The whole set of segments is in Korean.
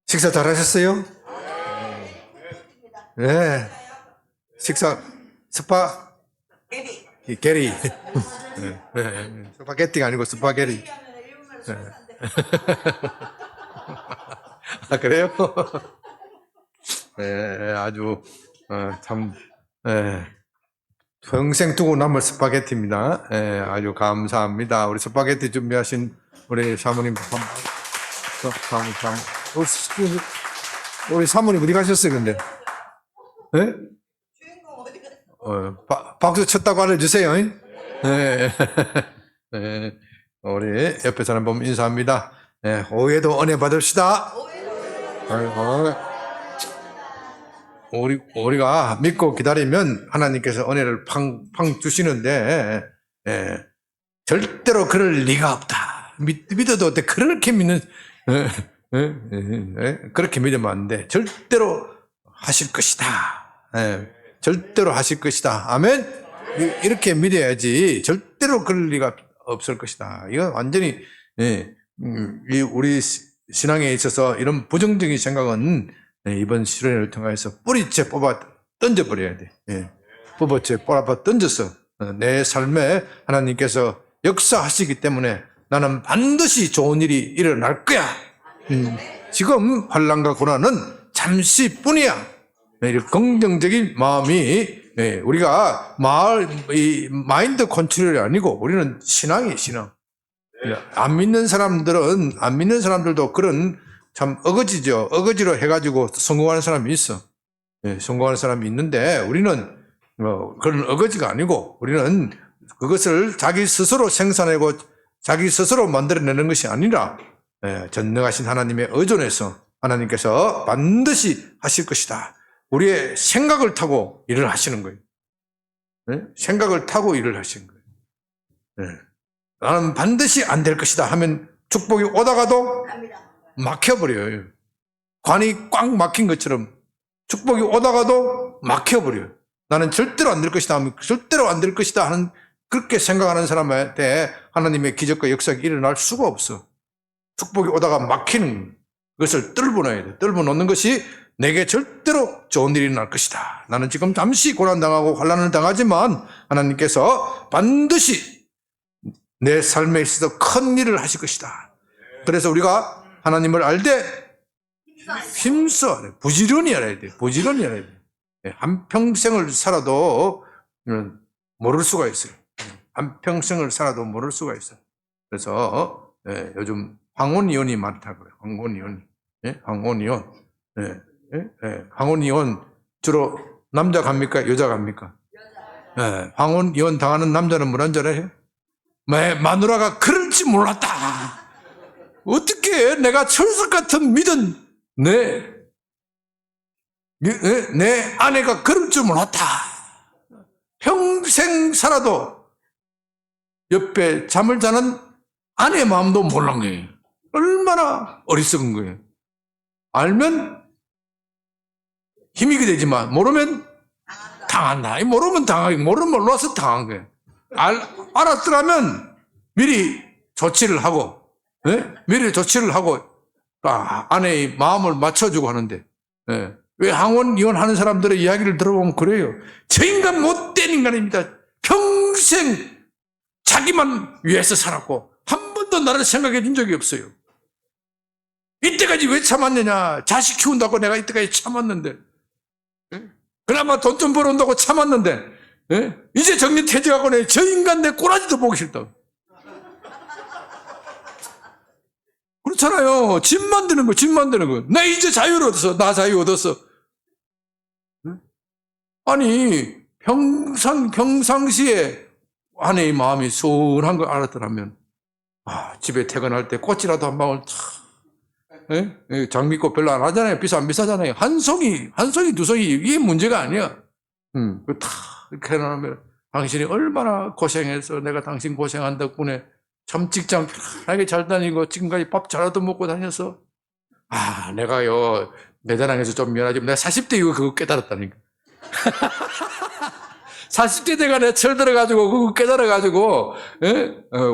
식사 잘 하셨어요? 네. 식사, 스파, 게리. 네. 스파게티가 아니고 스파게리. 네. 아, 그래요? 네, 아주, 참, 평생 두고 남을 스파게티입니다. 아주 감사합니다. 우리 스파게티 준비하신 우리 사모님, 우리 사모님 어디 가셨어요, 근데? 네? 박수 쳤다고 알려주세요. 네. 네. 우리 옆에 사람 보면 인사합니다. 네. 오해도 은혜 받읍시다. 우리가 믿고 기다리면 하나님께서 은혜를 팡팡 주시는데, 절대로 그럴 리가 없다. 믿어도 돼. 그렇게 믿는, 그렇게 믿으면 안 돼. 절대로 하실 것이다. 절대로 하실 것이다. 아멘? 이렇게 믿어야지 절대로 그럴 리가 없을 것이다. 이건 완전히, 우리 신앙에 있어서 이런 부정적인 생각은 이번 실현을 통해서 뿌리째 뽑아 던져버려야 돼. 뽑아째 뽑아 던져서 내 삶에 하나님께서 역사하시기 때문에 나는 반드시 좋은 일이 일어날 거야. 지금 환난과 고난은 잠시뿐이야. 이런 긍정적인 마음이 우리가 마인드 컨트롤이 아니고 우리는 신앙이에요, 신앙. 안 믿는 사람들도 그런 참 어거지죠. 어거지로 해가지고 성공하는 사람이 있어. 성공하는 사람이 있는데 우리는 그런 어거지가 아니고 우리는 그것을 자기 스스로 생산하고 자기 스스로 만들어내는 것이 아니라 전능하신 하나님의 의존해서 하나님께서 반드시 하실 것이다. 우리의 생각을 타고 일을 하시는 거예요. 생각을 타고 일을 하시는 거예요. 나는 반드시 안 될 것이다 하면 축복이 오다가도 막혀버려요. 관이 꽉 막힌 것처럼 축복이 오다가도 막혀버려요. 나는 절대로 안 될 것이다 하면 절대로 안 될 것이다 하는 그렇게 생각하는 사람한테 하나님의 기적과 역사가 일어날 수가 없어. 축복이 오다가 막히는 것을 뚫어놔야 돼. 뚫어놓는 것이 내게 절대로 좋은 일이 날 것이다. 나는 지금 잠시 고난당하고 환난을 당하지만 하나님께서 반드시 내 삶에 있어서 큰 일을 하실 것이다. 그래서 우리가 하나님을 알 때 힘써 부지런히 알아야 돼. 부지런히 알아야 돼. 한평생을 살아도 모를 수가 있어요. 한평생을 살아도 모를 수가 있어요. 그래서 요즘 황혼이혼이 많다고 그래요. 황혼이혼. 황혼이혼. 황혼이혼 주로 남자 갑니까? 여자 갑니까? 황혼이혼 당하는 남자는 뭐란 줄 알아요? 마누라가 그럴지 몰랐다. 어떻게 내가 철석 같은 믿은 내 아내가 그럴 줄 몰랐다. 평생 살아도 옆에 잠을 자는 아내의 마음도 몰란 거예요. 얼마나 어리석은 거예요. 알면 힘이 되지만 모르면 당한다. 모르면 당하기, 모르면 몰라서 당한 거예요. 알았더라면 미리 조치를 하고, 미리 조치를 하고 아내의 마음을 맞춰주고 하는데, 왜 항원 이혼하는 사람들의 이야기를 들어보면 그래요. 저 인간 못된 인간입니다. 평생 자기만 위해서 살았고 한 번도 나를 생각해 준 적이 없어요. 이때까지 왜 참았느냐? 자식 키운다고 내가 이때까지 참았는데, 그나마 돈 좀 벌어온다고 참았는데, 이제 정년퇴직하고 저 인간 내 꼬라지도 보기 싫다. 그렇잖아요. 집 만드는 거, 집 만드는 거. 나 이제 자유를 얻었어. 나 자유 얻었어. 아니, 평상시에 아내의 마음이 소원한 걸 알았더라면, 집에 퇴근할 때 꽃이라도 한 방울 장미꽃 별로 안 하잖아요. 안 비싸잖아요. 한 송이, 두 송이, 이게 문제가 아니야. 이렇게 해놓으면 당신이 얼마나 고생해서 내가 당신 고생한 덕분에 참 직장 편하게 잘 다니고 지금까지 밥 잘 얻어 먹고 다녀서 내가요 내 자랑해서 좀 미안하지만 내가 40대 이후 그거 깨달았다니까. 40대 돼가 내가 철 들어가지고, 그거 깨달아가지고,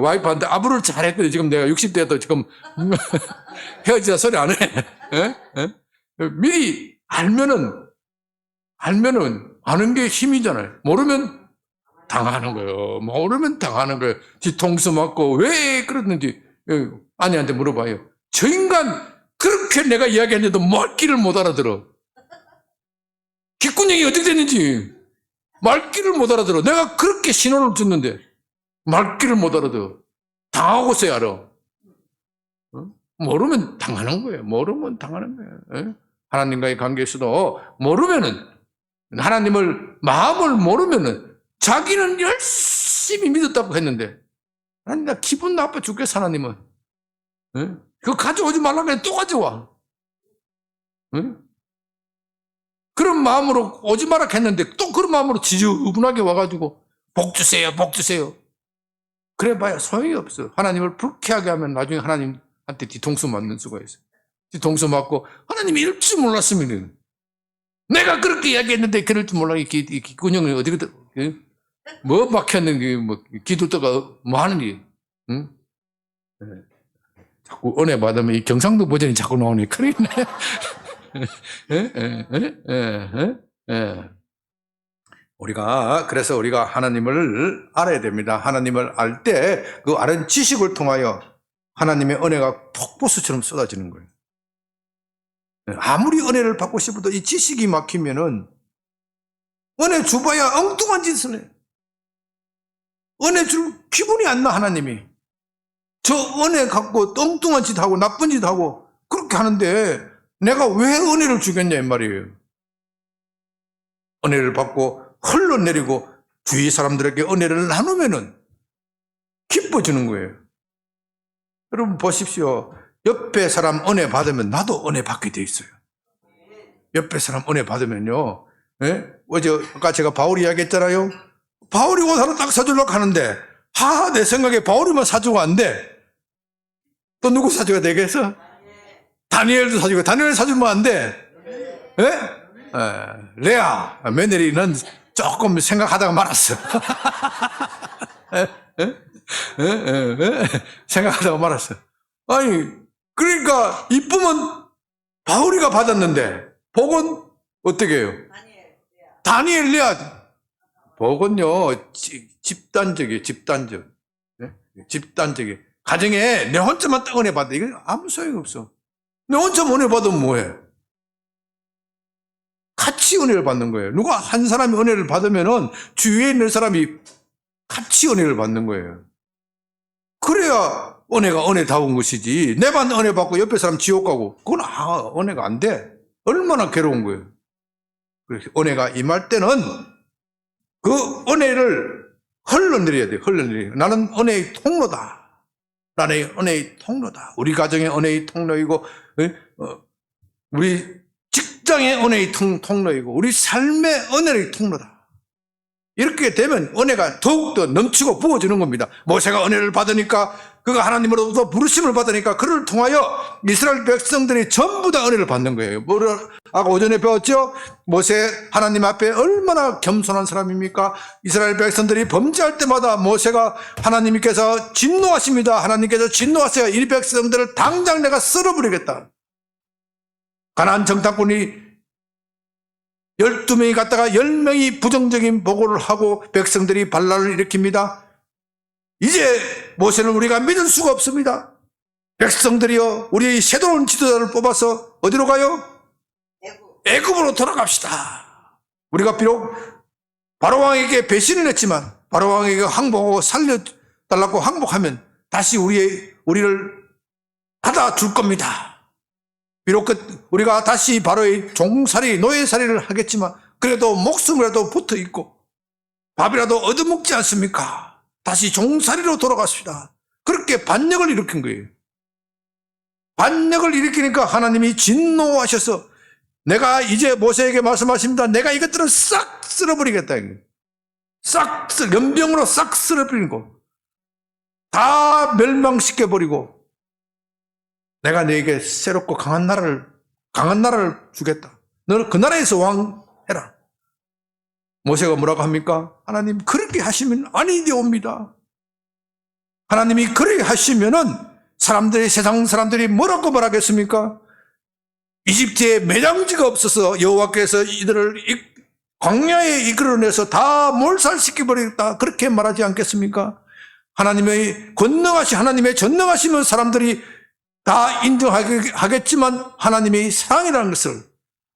와이프한테 아부를 잘했거든. 지금 내가 60대도 지금, 헤어지자 소리 안 해. 미리 알면은, 아는 게 힘이잖아요. 모르면 당하는 거예요. 모르면 당하는 거예요. 뒤통수 맞고, 왜 그러는지, 아내한테 물어봐요. 저 인간, 그렇게 내가 이야기했는데도 말귀를 못 알아들어. 귓구녕이 어떻게 됐는지 말귀를 못 알아들어. 내가 그렇게 신호를 줬는데 말귀를 못 알아들어. 당하고서야 알아. 모르면 당하는 거예요. 모르면 당하는 거예요. 하나님과의 관계에서도 모르면은, 하나님을, 마음을 모르면은 자기는 열심히 믿었다고 했는데, 하나님, 나 기분 나빠 죽겠어, 하나님은. 그거 가져오지 말라고 해. 또 가져와. 그런 마음으로 오지 마라 했는데 또 그런 마음으로 지저분하게 와가지고 복 주세요, 복 주세요. 그래 봐야 소용이 없어. 하나님을 불쾌하게 하면 나중에 하나님한테 뒤통수 맞는 수가 있어요. 뒤통수 맞고 하나님이 이럴 줄 몰랐으면, 내가 그렇게 이야기했는데 그럴 줄 몰라. 이 귓구녕이 어디가 뭐 막혔는지, 뭐 기도다가 뭐 하는지. 응? 자꾸 은혜 받으면 이 경상도 버전이 자꾸 나오니 큰일 나. 그래서 우리가 하나님을 알아야 됩니다. 하나님을 알 때 그 아는 지식을 통하여 하나님의 은혜가 폭포수처럼 쏟아지는 거예요. 아무리 은혜를 받고 싶어도 이 지식이 막히면은 은혜 줘봐야 엉뚱한 짓을 해. 은혜 줄 기분이 안 나, 하나님이. 저 은혜 갖고 엉뚱한 짓 하고 나쁜 짓 하고 그렇게 하는데 내가 왜 은혜를 주겠냐 이 말이에요. 은혜를 받고 흘러내리고 주위 사람들에게 은혜를 나누면은 기뻐지는 거예요. 여러분 보십시오. 옆에 사람 은혜 받으면 나도 은혜 받게 돼 있어요. 옆에 사람 은혜 받으면요. 어제 아까 제가 바울 이야기했잖아요. 바울이 옷 하나 딱 사주려고 하는데 내 생각에 바울이만 사주고 안 돼. 또 누구 사주가 되겠어? 다니엘도 사주고, 다니엘 사주면 안 돼. 레아 며느리는 조금 생각하다가 말았어. 생각하다가 말았어. 아니, 그러니까 이쁨은 바울이가 받았는데 복은 어떻게 해요? 다니엘, 레아. 복은요 집단적이에요. 집단적. 집단적이에요. 가정에 내 혼자만 딱 은혜 받아. 이거 아무 소용이 없어. 내 혼자만 은혜 받으면 뭐해? 같이 은혜를 받는 거예요. 누가 한 사람이 은혜를 받으면은 주위에 있는 사람이 같이 은혜를 받는 거예요. 그래야 은혜가 은혜다운 것이지. 내만 은혜 받고 옆에 사람 지옥 가고 그건 은혜가 안 돼. 얼마나 괴로운 거예요. 그래서 은혜가 임할 때는 그 은혜를 흘러내려야 돼요. 흘러내려. 나는 은혜의 통로다. 나는 은혜의 통로다. 우리 가정의 은혜의 통로이고, 우리 직장의 은혜의 통로이고, 우리 삶의 은혜의 통로다. 이렇게 되면 은혜가 더욱더 넘치고 부어지는 겁니다. 모세가 은혜를 받으니까, 그가 하나님으로부터 부르심을 받으니까 그를 통하여 이스라엘 백성들이 전부 다 은혜를 받는 거예요. 아까 오전에 배웠죠? 모세 하나님 앞에 얼마나 겸손한 사람입니까? 이스라엘 백성들이 범죄할 때마다 모세가 하나님께서 진노하십니다. 하나님께서 진노하세요. 이 백성들을 당장 내가 쓸어버리겠다. 가나안 정탐꾼이 12명이 갔다가 10명이 부정적인 보고를 하고 백성들이 반란을 일으킵니다. 이제 모세는 우리가 믿을 수가 없습니다. 백성들이여, 우리의 새로운 지도자를 뽑아서 어디로 가요? 애굽으로 돌아갑시다. 우리가 비록 바로왕에게 배신을 했지만 바로왕에게 항복하고 살려달라고 항복하면 다시 우리를 받아줄 겁니다. 비록 우리가 다시 바로의 종살이, 노예살이를 하겠지만 그래도 목숨이라도 붙어있고 밥이라도 얻어먹지 않습니까? 다시 종살이로 돌아갔습니다. 그렇게 반역을 일으킨 거예요. 반역을 일으키니까 하나님이 진노하셔서 내가 이제 모세에게 말씀하십니다. 내가 이것들을 싹 쓸어버리겠다. 연병으로 싹 쓸어버리고 다 멸망시켜버리고 내가 너에게 새롭고 강한 나라를 주겠다. 너는 그 나라에서 왕해라. 모세가 뭐라고 합니까? 하나님 그렇게 하시면 아니 되옵니다. 하나님이 그렇게 하시면은 세상 사람들이 뭐라고 말하겠습니까? 이집트에 매장지가 없어서 여호와께서 이들을 광야에 이끌어내서 다 몰살시켜버리겠다 그렇게 말하지 않겠습니까? 하나님의 권능하신 하나님의 전능하시면 사람들이 다 인정하겠지만 하나님의 사랑이라는 것을,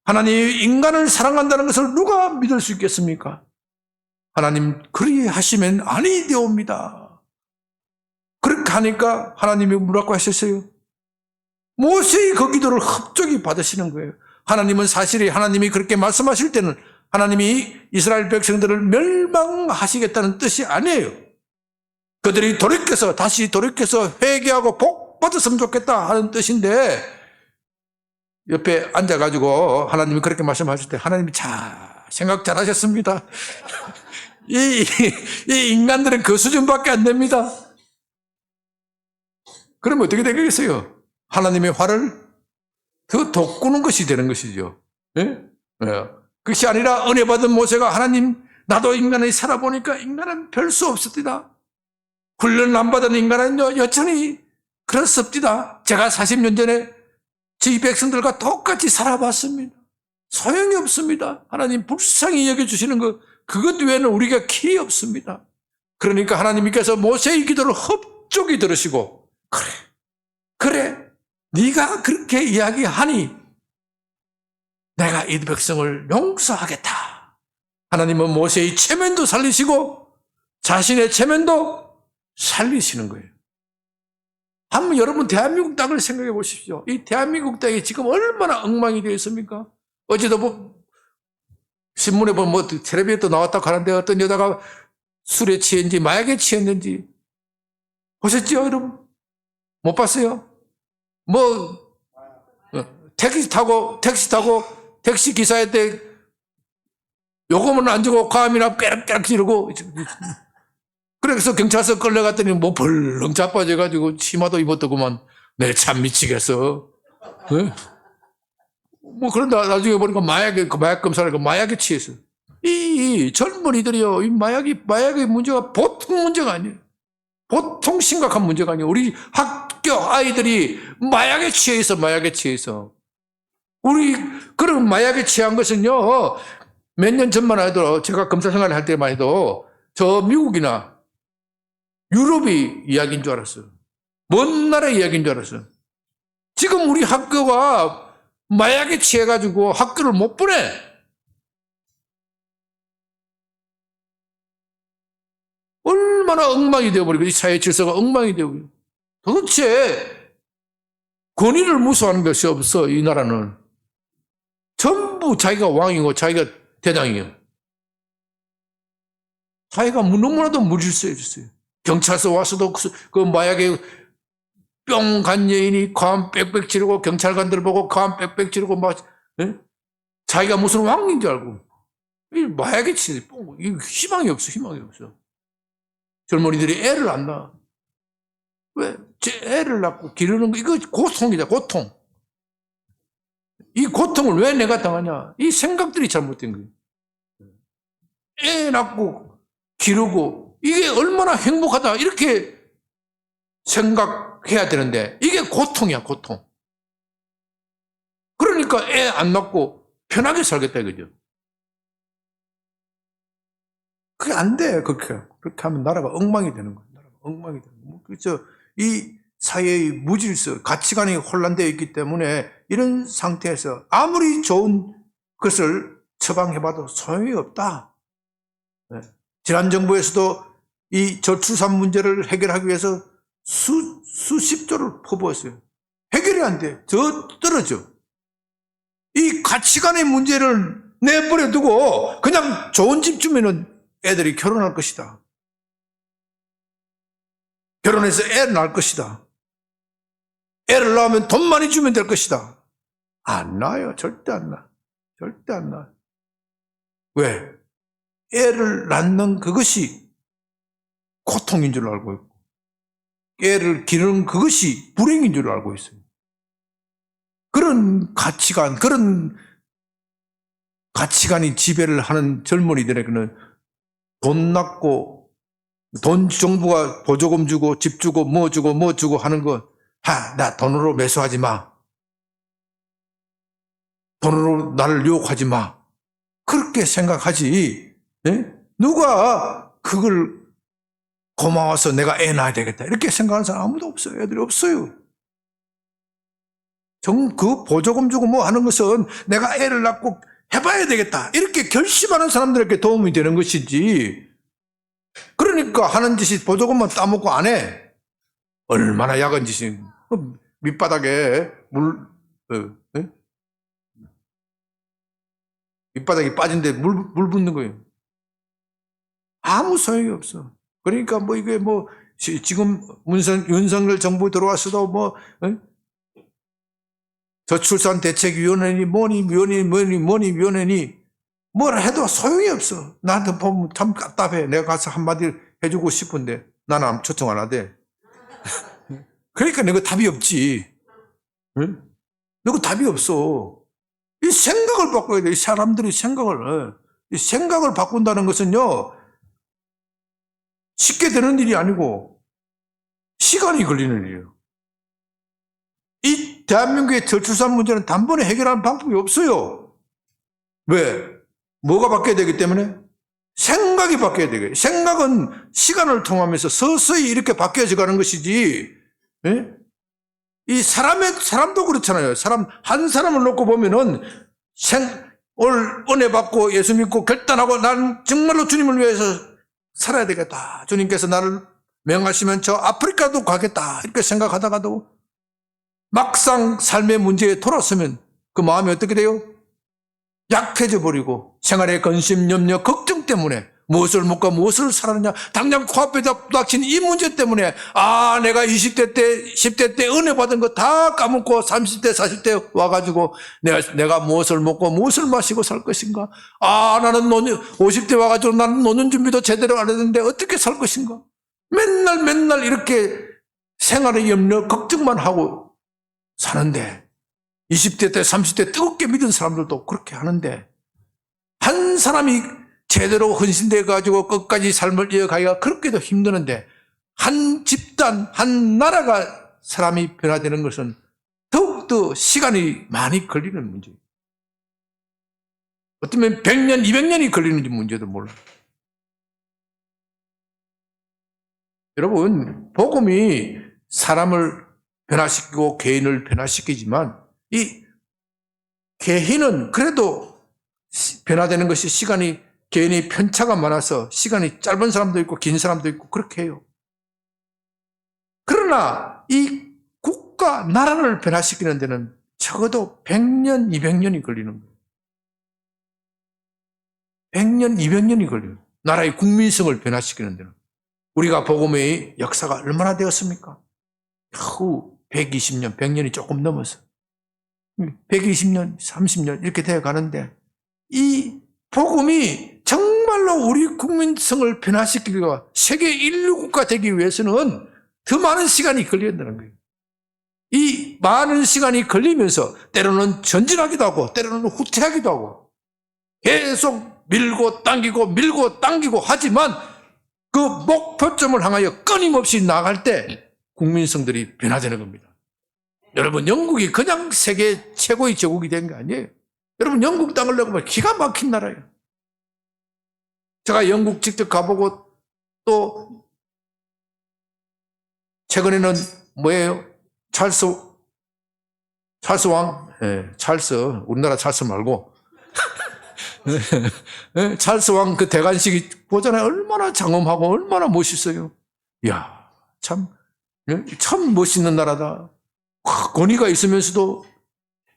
하나님이 인간을 사랑한다는 것을 누가 믿을 수 있겠습니까? 하나님 그리 하시면 아니 되옵니다. 그렇게 하니까 하나님이 뭐라고 하셨어요? 모세의 그 기도를 흡족히 받으시는 거예요. 하나님은 사실이 하나님이 그렇게 말씀하실 때는 하나님이 이스라엘 백성들을 멸망하시겠다는 뜻이 아니에요. 그들이 다시 돌이켜서 회개하고 복 받았으면 좋겠다 하는 뜻인데, 옆에 앉아가지고 하나님이 그렇게 말씀하실 때 하나님이 생각 잘 하셨습니다. 이 인간들은 그 수준밖에 안 됩니다. 그러면 어떻게 되겠어요? 하나님의 화를 더 돋구는 것이 되는 것이죠. 예? 그것이 아니라 은혜 받은 모세가 하나님 나도 인간이 살아보니까 인간은 별 수 없습니다. 훈련 안 받은 인간은 여전히 그렇습니다. 제가 40년 전에 저희 백성들과 똑같이 살아봤습니다. 소용이 없습니다. 하나님 불쌍히 여겨주시는 그것 외에는 우리가 길이 없습니다. 그러니까 하나님께서 모세의 기도를 흡족히 들으시고 그래 네가 그렇게 이야기하니 내가 이 백성을 용서하겠다. 하나님은 모세의 체면도 살리시고 자신의 체면도 살리시는 거예요. 한번 여러분 대한민국 땅을 생각해 보십시오. 이 대한민국 땅이 지금 얼마나 엉망이 되어 있습니까? 어제도 신문에 보면 텔레비에 또 나왔다고 하는데 어떤 여자가 술에 취했는지 마약에 취했는지 보셨죠 여러분? 못 봤어요? 택시 타고 택시 기사한테 요금은 안 주고 과음이나 깨락깨락 지르고, 그래서 경찰서 끌려갔더니 벌렁 자빠져가지고 치마도 입었더구만. 내 참 미치겠어. 네? 그런다 나중에 보니까 마약 검사를 마약에 취했어. 이 젊은이들이요, 이 마약의 문제가 보통 문제가 아니에요. 보통 심각한 문제가 아니에요. 우리 학교 아이들이 마약에 취해 있어. 우리 그런 마약에 취한 것은요, 몇 년 전만 해도 제가 검사 생활을 할 때만 해도 저 미국이나 유럽이 이야기인 줄 알았어요. 먼 나라 이야기인 줄 알았어요. 지금 우리 학교가 마약에 취해가지고 학교를 못 보내. 얼마나 엉망이 되어버리고, 이 사회 질서가 엉망이 되어버리고. 도대체 권위를 무시하는 것이 없어, 이 나라는. 전부 자기가 왕이고 자기가 대장이에요. 자기가 너무나도 무질서해졌어요. 경찰서 와서도 그 마약에 뿅 간 여인이 과음 빽빽 지르고, 경찰관들 보고 과음 빽빽 지르고 자기가 무슨 왕인 줄 알고. 이 마약에 치는 희망이 없어. 젊은이들이 애를 안 낳아. 왜? 애를 낳고 기르는 거, 이거 고통이다, 고통. 이 고통을 왜 내가 당하냐? 이 생각들이 잘못된 거예요. 애 낳고 기르고, 이게 얼마나 행복하다, 이렇게 생각해야 되는데, 이게 고통이야, 고통. 그러니까 애 안 낳고 편하게 살겠다, 이거죠. 그게 안 돼, 그렇게 하면 나라가 엉망이 되는 거예요. 그렇죠. 이 사회의 무질서, 가치관이 혼란되어 있기 때문에 이런 상태에서 아무리 좋은 것을 처방해봐도 소용이 없다. 네. 지난 정부에서도 이 저출산 문제를 해결하기 위해서 수십조를 퍼부었어요. 해결이 안 돼. 떨어져. 이 가치관의 문제를 내버려 두고 그냥 좋은 집 주면은 애들이 결혼할 것이다. 결혼해서 애를 낳을 것이다. 애를 낳으면 돈 많이 주면 될 것이다. 안 낳아요. 절대 안 낳아. 왜? 애를 낳는 그것이 고통인 줄 알고 있고, 애를 기르는 그것이 불행인 줄 알고 있어요. 그런 가치관, 그런 가치관이 지배를 하는 젊은이들에게는 돈 낳고, 돈 정부가 보조금 주고, 집 주고, 뭐 주고 하는 거, 나 돈으로 매수하지 마. 돈으로 나를 유혹하지 마. 그렇게 생각하지. 예? 누가 그걸 고마워서 내가 애 낳아야 되겠다. 이렇게 생각하는 사람 아무도 없어요. 애들이 없어요. 그 보조금 주고 뭐 하는 것은 내가 애를 낳고 해봐야 되겠다. 이렇게 결심하는 사람들에게 도움이 되는 것이지. 그러니까 하는 짓이 보조금만 따먹고 안 해. 얼마나 야한 짓이. 밑바닥에 밑바닥이 빠진데 물 붓는 거예요. 아무 소용이 없어. 그러니까 뭐 이게 뭐 지금 윤석열 정부 들어왔어도 뭐 저출산대책위원회니 뭐니 위원회니 뭐라 해도 소용이 없어. 나한테 보면 참 답답해. 내가 가서 한마디 해주고 싶은데 나는 초청 안 하대. 그러니까 내가 답이 없지. 응? 내가 답이 없어. 이 생각을 바꿔야 돼. 이 사람들이 이 생각을 바꾼다는 것은요, 쉽게 되는 일이 아니고 시간이 걸리는 일이에요. 이 대한민국의 저출산 문제는 단번에 해결하는 방법이 없어요. 왜? 뭐가 바뀌어야 되기 때문에? 생각이 바뀌어야 되겠어요. 생각은 시간을 통하면서 서서히 이렇게 바뀌어져 가는 것이지, 예? 이 사람도 그렇잖아요. 한 사람을 놓고 보면은 오늘 은혜 받고 예수 믿고 결단하고 난 정말로 주님을 위해서 살아야 되겠다. 주님께서 나를 명하시면 저 아프리카도 가겠다. 이렇게 생각하다가도 막상 삶의 문제에 돌아서면 그 마음이 어떻게 돼요? 약해져 버리고 생활의 근심, 염려, 걱정 때문에 무엇을 먹고 무엇을 살았느냐 당장 코앞에 닥친 이 문제 때문에 내가 20대 때 10대 때 은혜 받은 거 다 까먹고 30대 40대 와가지고 내가 무엇을 먹고 무엇을 마시고 살 것인가. 나는 50대 와가지고 나는 노는 준비도 제대로 안 했는데 어떻게 살 것인가. 맨날 이렇게 생활의 염려 걱정만 하고 사는데 20대 때 30대 뜨겁게 믿은 사람들도 그렇게 하는데 한 사람이 제대로 헌신돼 가지고 끝까지 삶을 이어가기가 그렇게도 힘드는데 한 집단, 한 나라가 사람이 변화되는 것은 더욱더 시간이 많이 걸리는 문제예요. 어쩌면 100년, 200년이 걸리는 문제도 몰라요. 여러분, 복음이 사람을 변화시키고 개인을 변화시키지만 이 개인은 그래도 변화되는 것이 개인이 편차가 많아서 시간이 짧은 사람도 있고 긴 사람도 있고 그렇게 해요. 그러나 이 국가, 나라를 변화시키는 데는 적어도 100년, 200년이 걸리는 거예요. 100년, 200년이 걸려요. 나라의 국민성을 변화시키는 데는. 우리가 복음의 역사가 얼마나 되었습니까? 겨우 120년, 100년이 조금 넘어서 120년, 30년 이렇게 되어 가는데 이 복음이 정말로 우리 국민성을 변화시키기가 세계 인류 국가 되기 위해서는 더 많은 시간이 걸려야 된다는 거예요. 이 많은 시간이 걸리면서 때로는 전진하기도 하고 때로는 후퇴하기도 하고 계속 밀고 당기고 하지만 그 목표점을 향하여 끊임없이 나갈 때 국민성들이 변화되는 겁니다. 여러분, 영국이 그냥 세계 최고의 제국이 된 게 아니에요. 여러분, 영국 땅을 내보면 기가 막힌 나라예요. 제가 영국 직접 가보고 또 최근에는 뭐예요? 찰스 왕? 찰스, 우리나라 찰스 말고 찰스 왕 그 대관식이 보잖아요. 얼마나 장엄하고 얼마나 멋있어요. 이야, 참 멋있는 나라다. 권위가 있으면서도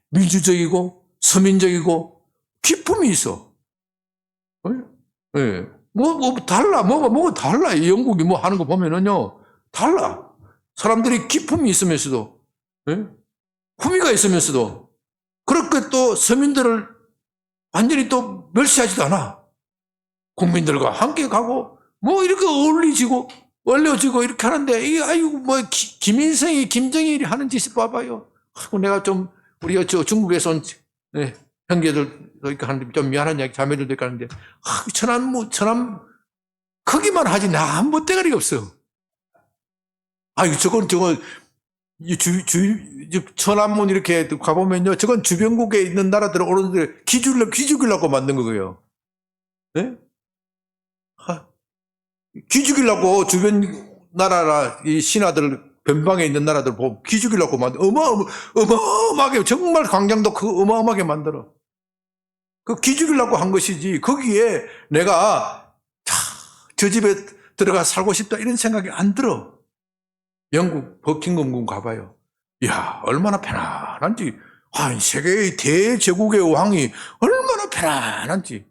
민주적이고 서민적이고 기품이 있어. 달라. 뭐가 달라. 이 영국이 뭐 하는 거 보면은요, 달라. 사람들이 기품이 있으면서도, 품위가 있으면서도, 그렇게 또 서민들을 완전히 또 멸시하지도 않아. 국민들과 함께 가고, 뭐 이렇게 어울려지고 이렇게 하는데, 김일성이, 김정일이 하는 짓을 봐봐요. 내가 좀, 우리가 중국에서 온, 형제들도 있고 하는데, 좀 미안한 이야기, 자매들도 있고 하는데, 천암, 크기만 하지, 나 아무 때가리가 없어. 저건, 천안문 이렇게 가보면요, 저건 주변국에 있는 나라들, 어른들 기죽이려고 만든 거예요. 네? 기죽이려고 주변 나라라, 이 신하들, 변방에 있는 나라들 보고 기죽이려고 만든, 어마어마하게, 정말 광장도 어마어마하게 만들어. 그 기죽이려고 한 것이지, 거기에 내가, 저 집에 들어가 살고 싶다, 이런 생각이 안 들어. 영국 버킹엄궁 가봐요. 이야, 얼마나 편안한지. 세계의 대제국의 왕이 얼마나 편안한지.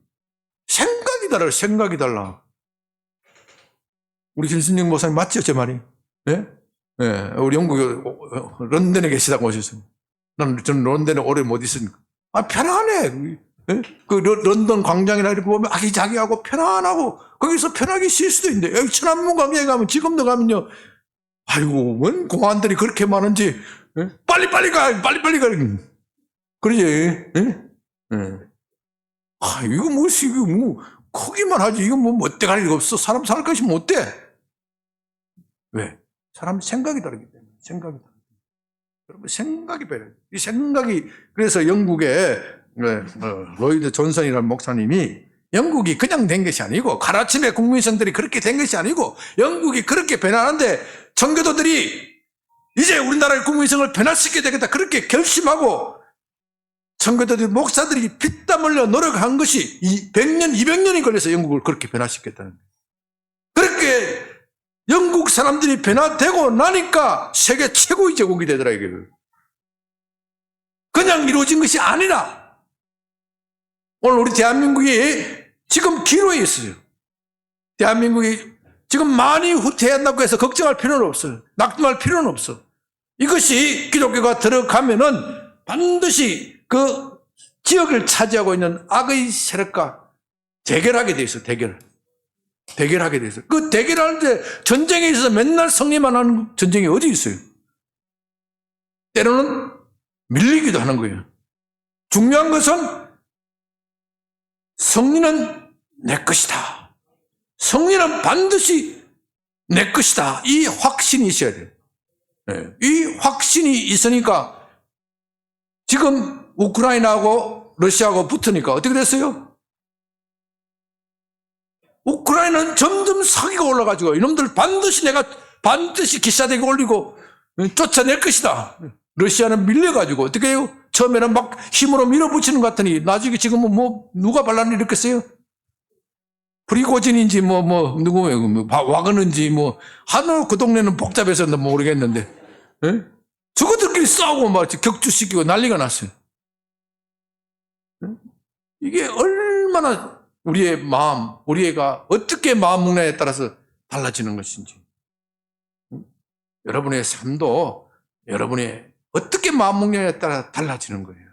생각이 달라. 우리 김순영 목사님 맞죠, 제 말이? 예? 예, 우리 영국, 런던에 계시다고 오셨어요. 저는 런던에 오래 못 있으니까. 편안해. 예? 그 런던 광장이나 이렇게 보면 아기자기하고 편안하고, 거기서 편하게 쉴 수도 있는데, 여기 천안문 광장에 가면, 지금도 가면요, 웬 공안들이 그렇게 많은지, 예? 빨리빨리 가! 그러지, 예? 예. 이거 크기만 하지, 이거 어때갈 리가 없어. 사람 살 것이 못 돼. 왜? 사람 생각이 다르기 때문에, 여러분, 생각이 배려. 이 생각이, 그래서 영국의, 로이드 존슨이라는 목사님이, 영국이 그냥 된 것이 아니고, 가라침에 국민성들이 그렇게 된 것이 아니고, 영국이 그렇게 변하는데, 청교도들이 이제 우리나라의 국민성을 변화시켜야 되겠다, 그렇게 결심하고, 청교도들, 목사들이 피땀 흘려 노력한 것이 100년, 200년이 걸려서 영국을 그렇게 변화시켰다는 거예요. 그렇게 영국 사람들이 변화되고 나니까 세계 최고의 제국이 되더라, 이게. 그냥 이루어진 것이 아니라, 오늘 우리 대한민국이 지금 기로에 있어요. 대한민국이 지금 많이 후퇴한다고 해서 걱정할 필요는 없어요. 낙심할 필요는 없어. 이것이 기독교가 들어가면은 반드시 그 지역을 차지하고 있는 악의 세력과 대결하게 돼 있어, 대결하게 돼 있어. 그 대결하는데 전쟁에 있어서 맨날 승리만 하는 전쟁이 어디 있어요? 때로는 밀리기도 하는 거예요. 중요한 것은 승리는 내 것이다. 승리는 반드시 내 것이다. 이 확신이 있어야 돼요. 이 확신이 있으니까 지금 우크라이나하고 러시아하고 붙으니까 어떻게 됐어요? 우크라이나는 점점 사기가 올라가지고 이놈들 반드시 기사대기 올리고 쫓아낼 것이다. 러시아는 밀려가지고 어떻게 해요? 처음에는 막 힘으로 밀어붙이는 것 같더니 나중에 지금은 누가 반란을 일으켰어요? 프리고진인지 누구예요? 와그는지 하도 그 동네는 복잡해서 모르겠는데, 에? 저것들끼리 싸우고 막 격추시키고 난리가 났어요. 이게 얼마나 우리의 마음, 우리 애가 어떻게 마음 먹느냐에 따라서 달라지는 것인지. 여러분의 삶도 여러분이 어떻게 마음 먹느냐에 따라 달라지는 거예요.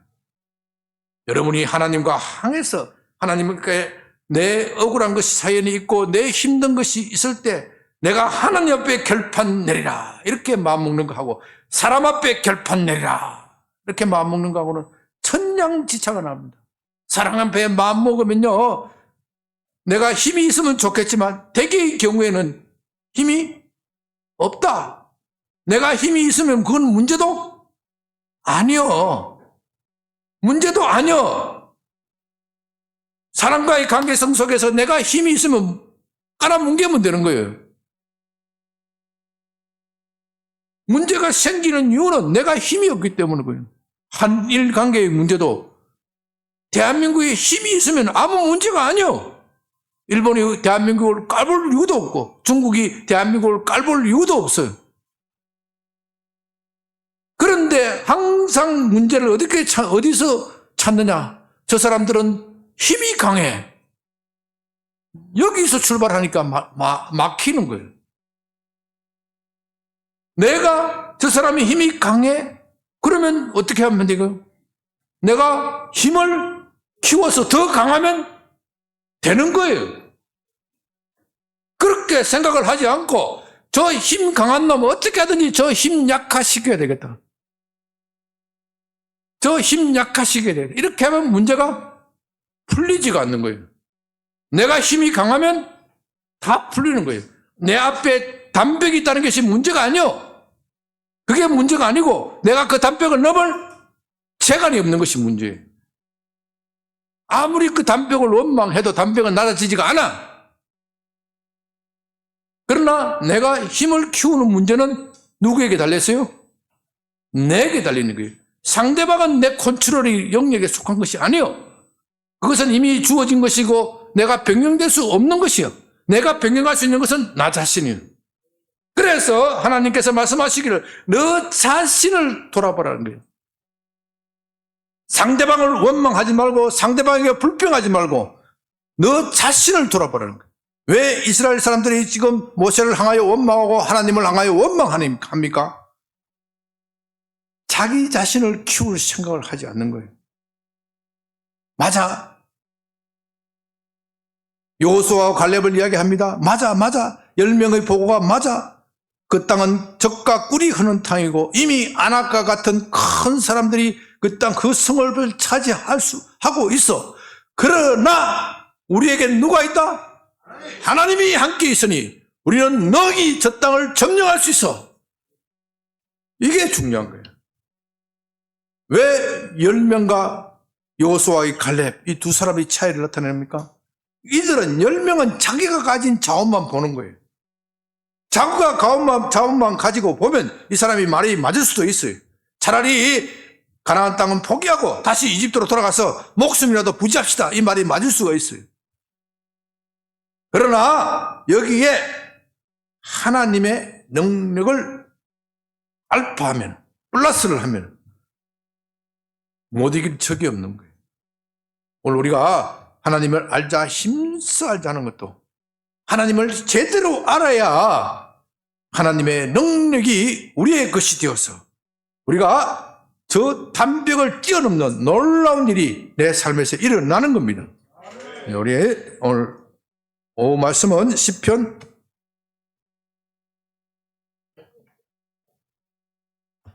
여러분이 하나님과 항해서 하나님께 내 억울한 것이 사연이 있고 내 힘든 것이 있을 때 내가 하나님 앞에 결판 내리라 이렇게 마음 먹는 거하고 사람 앞에 결판 내리라 이렇게 마음 먹는 거하고는 천냥지차가 납니다. 사랑 앞에 마음 먹으면요 내가 힘이 있으면 좋겠지만 대개의 경우에는 힘이 없다. 내가 힘이 있으면 그건 문제도 아니요. 문제도 아니요. 사람과의 관계성 속에서 내가 힘이 있으면 깔아뭉개면 되는 거예요. 문제가 생기는 이유는 내가 힘이 없기 때문인 거예요. 한일 관계의 문제도 대한민국에 힘이 있으면 아무 문제가 아니요. 일본이 대한민국을 깔볼 이유도 없고 중국이 대한민국을 깔볼 이유도 없어요. 그런데 항상 문제를 어디서 찾느냐? 저 사람들은 힘이 강해. 여기서 출발하니까 막히는 거예요. 내가 저 사람이 힘이 강해? 그러면 어떻게 하면 되고요? 내가 힘을 키워서 더 강하면 되는 거예요. 그렇게 생각을 하지 않고 저 힘 강한 놈 어떻게 하든지 저 힘 약화시켜야 되겠다. 저 힘 약하시게 돼. 이렇게 하면 문제가 풀리지가 않는 거예요. 내가 힘이 강하면 다 풀리는 거예요. 내 앞에 담벽이 있다는 것이 문제가 아니요. 그게 문제가 아니고 내가 그 담벽을 넘을 재간이 없는 것이 문제예요. 아무리 그 담벽을 원망해도 담벽은 낮아지지가 않아. 그러나 내가 힘을 키우는 문제는 누구에게 달렸어요? 내게 달리는 거예요. 상대방은 내 컨트롤이 영역에 속한 것이 아니요. 그것은 이미 주어진 것이고 내가 변경될 수 없는 것이요. 내가 변경할 수 있는 것은 나 자신이요. 그래서 하나님께서 말씀하시기를 너 자신을 돌아보라는 거예요. 상대방을 원망하지 말고 상대방에게 불평하지 말고 너 자신을 돌아보라는 거예요. 왜 이스라엘 사람들이 지금 모세를 향하여 원망하고 하나님을 향하여 원망합니까? 자기 자신을 키울 생각을 하지 않는 거예요. 맞아. 여호수아와 갈렙을 이야기합니다. 맞아. 10명의 보고가 맞아. 그 땅은 적과 꿀이 흐는 땅이고 이미 아낙과 같은 큰 사람들이 그 땅 그 성읍을 차지하고 있어. 그러나 우리에게 누가 있다? 하나님이 함께 있으니 우리는 너희 저 땅을 점령할 수 있어. 이게 중요한 거예요. 왜 10명과 여호수아의 갈렙 이 두 사람의 차이를 나타냅니까? 이들은 10명은 자기가 가진 자원만 보는 거예요. 자기가 자원만 가지고 보면 이 사람이 말이 맞을 수도 있어요. 차라리 가나안 땅은 포기하고 다시 이집트로 돌아가서 목숨이라도 부지합시다. 이 말이 맞을 수가 있어요. 그러나 여기에 하나님의 능력을 알파하면 플러스를 하면 못 이길 적이 없는 거예요. 오늘 우리가 하나님을 알자 힘써 알자는 것도 하나님을 제대로 알아야 하나님의 능력이 우리의 것이 되어서 우리가 저 담벽을 뛰어넘는 놀라운 일이 내 삶에서 일어나는 겁니다. 우리의 오늘 오후 말씀은 시편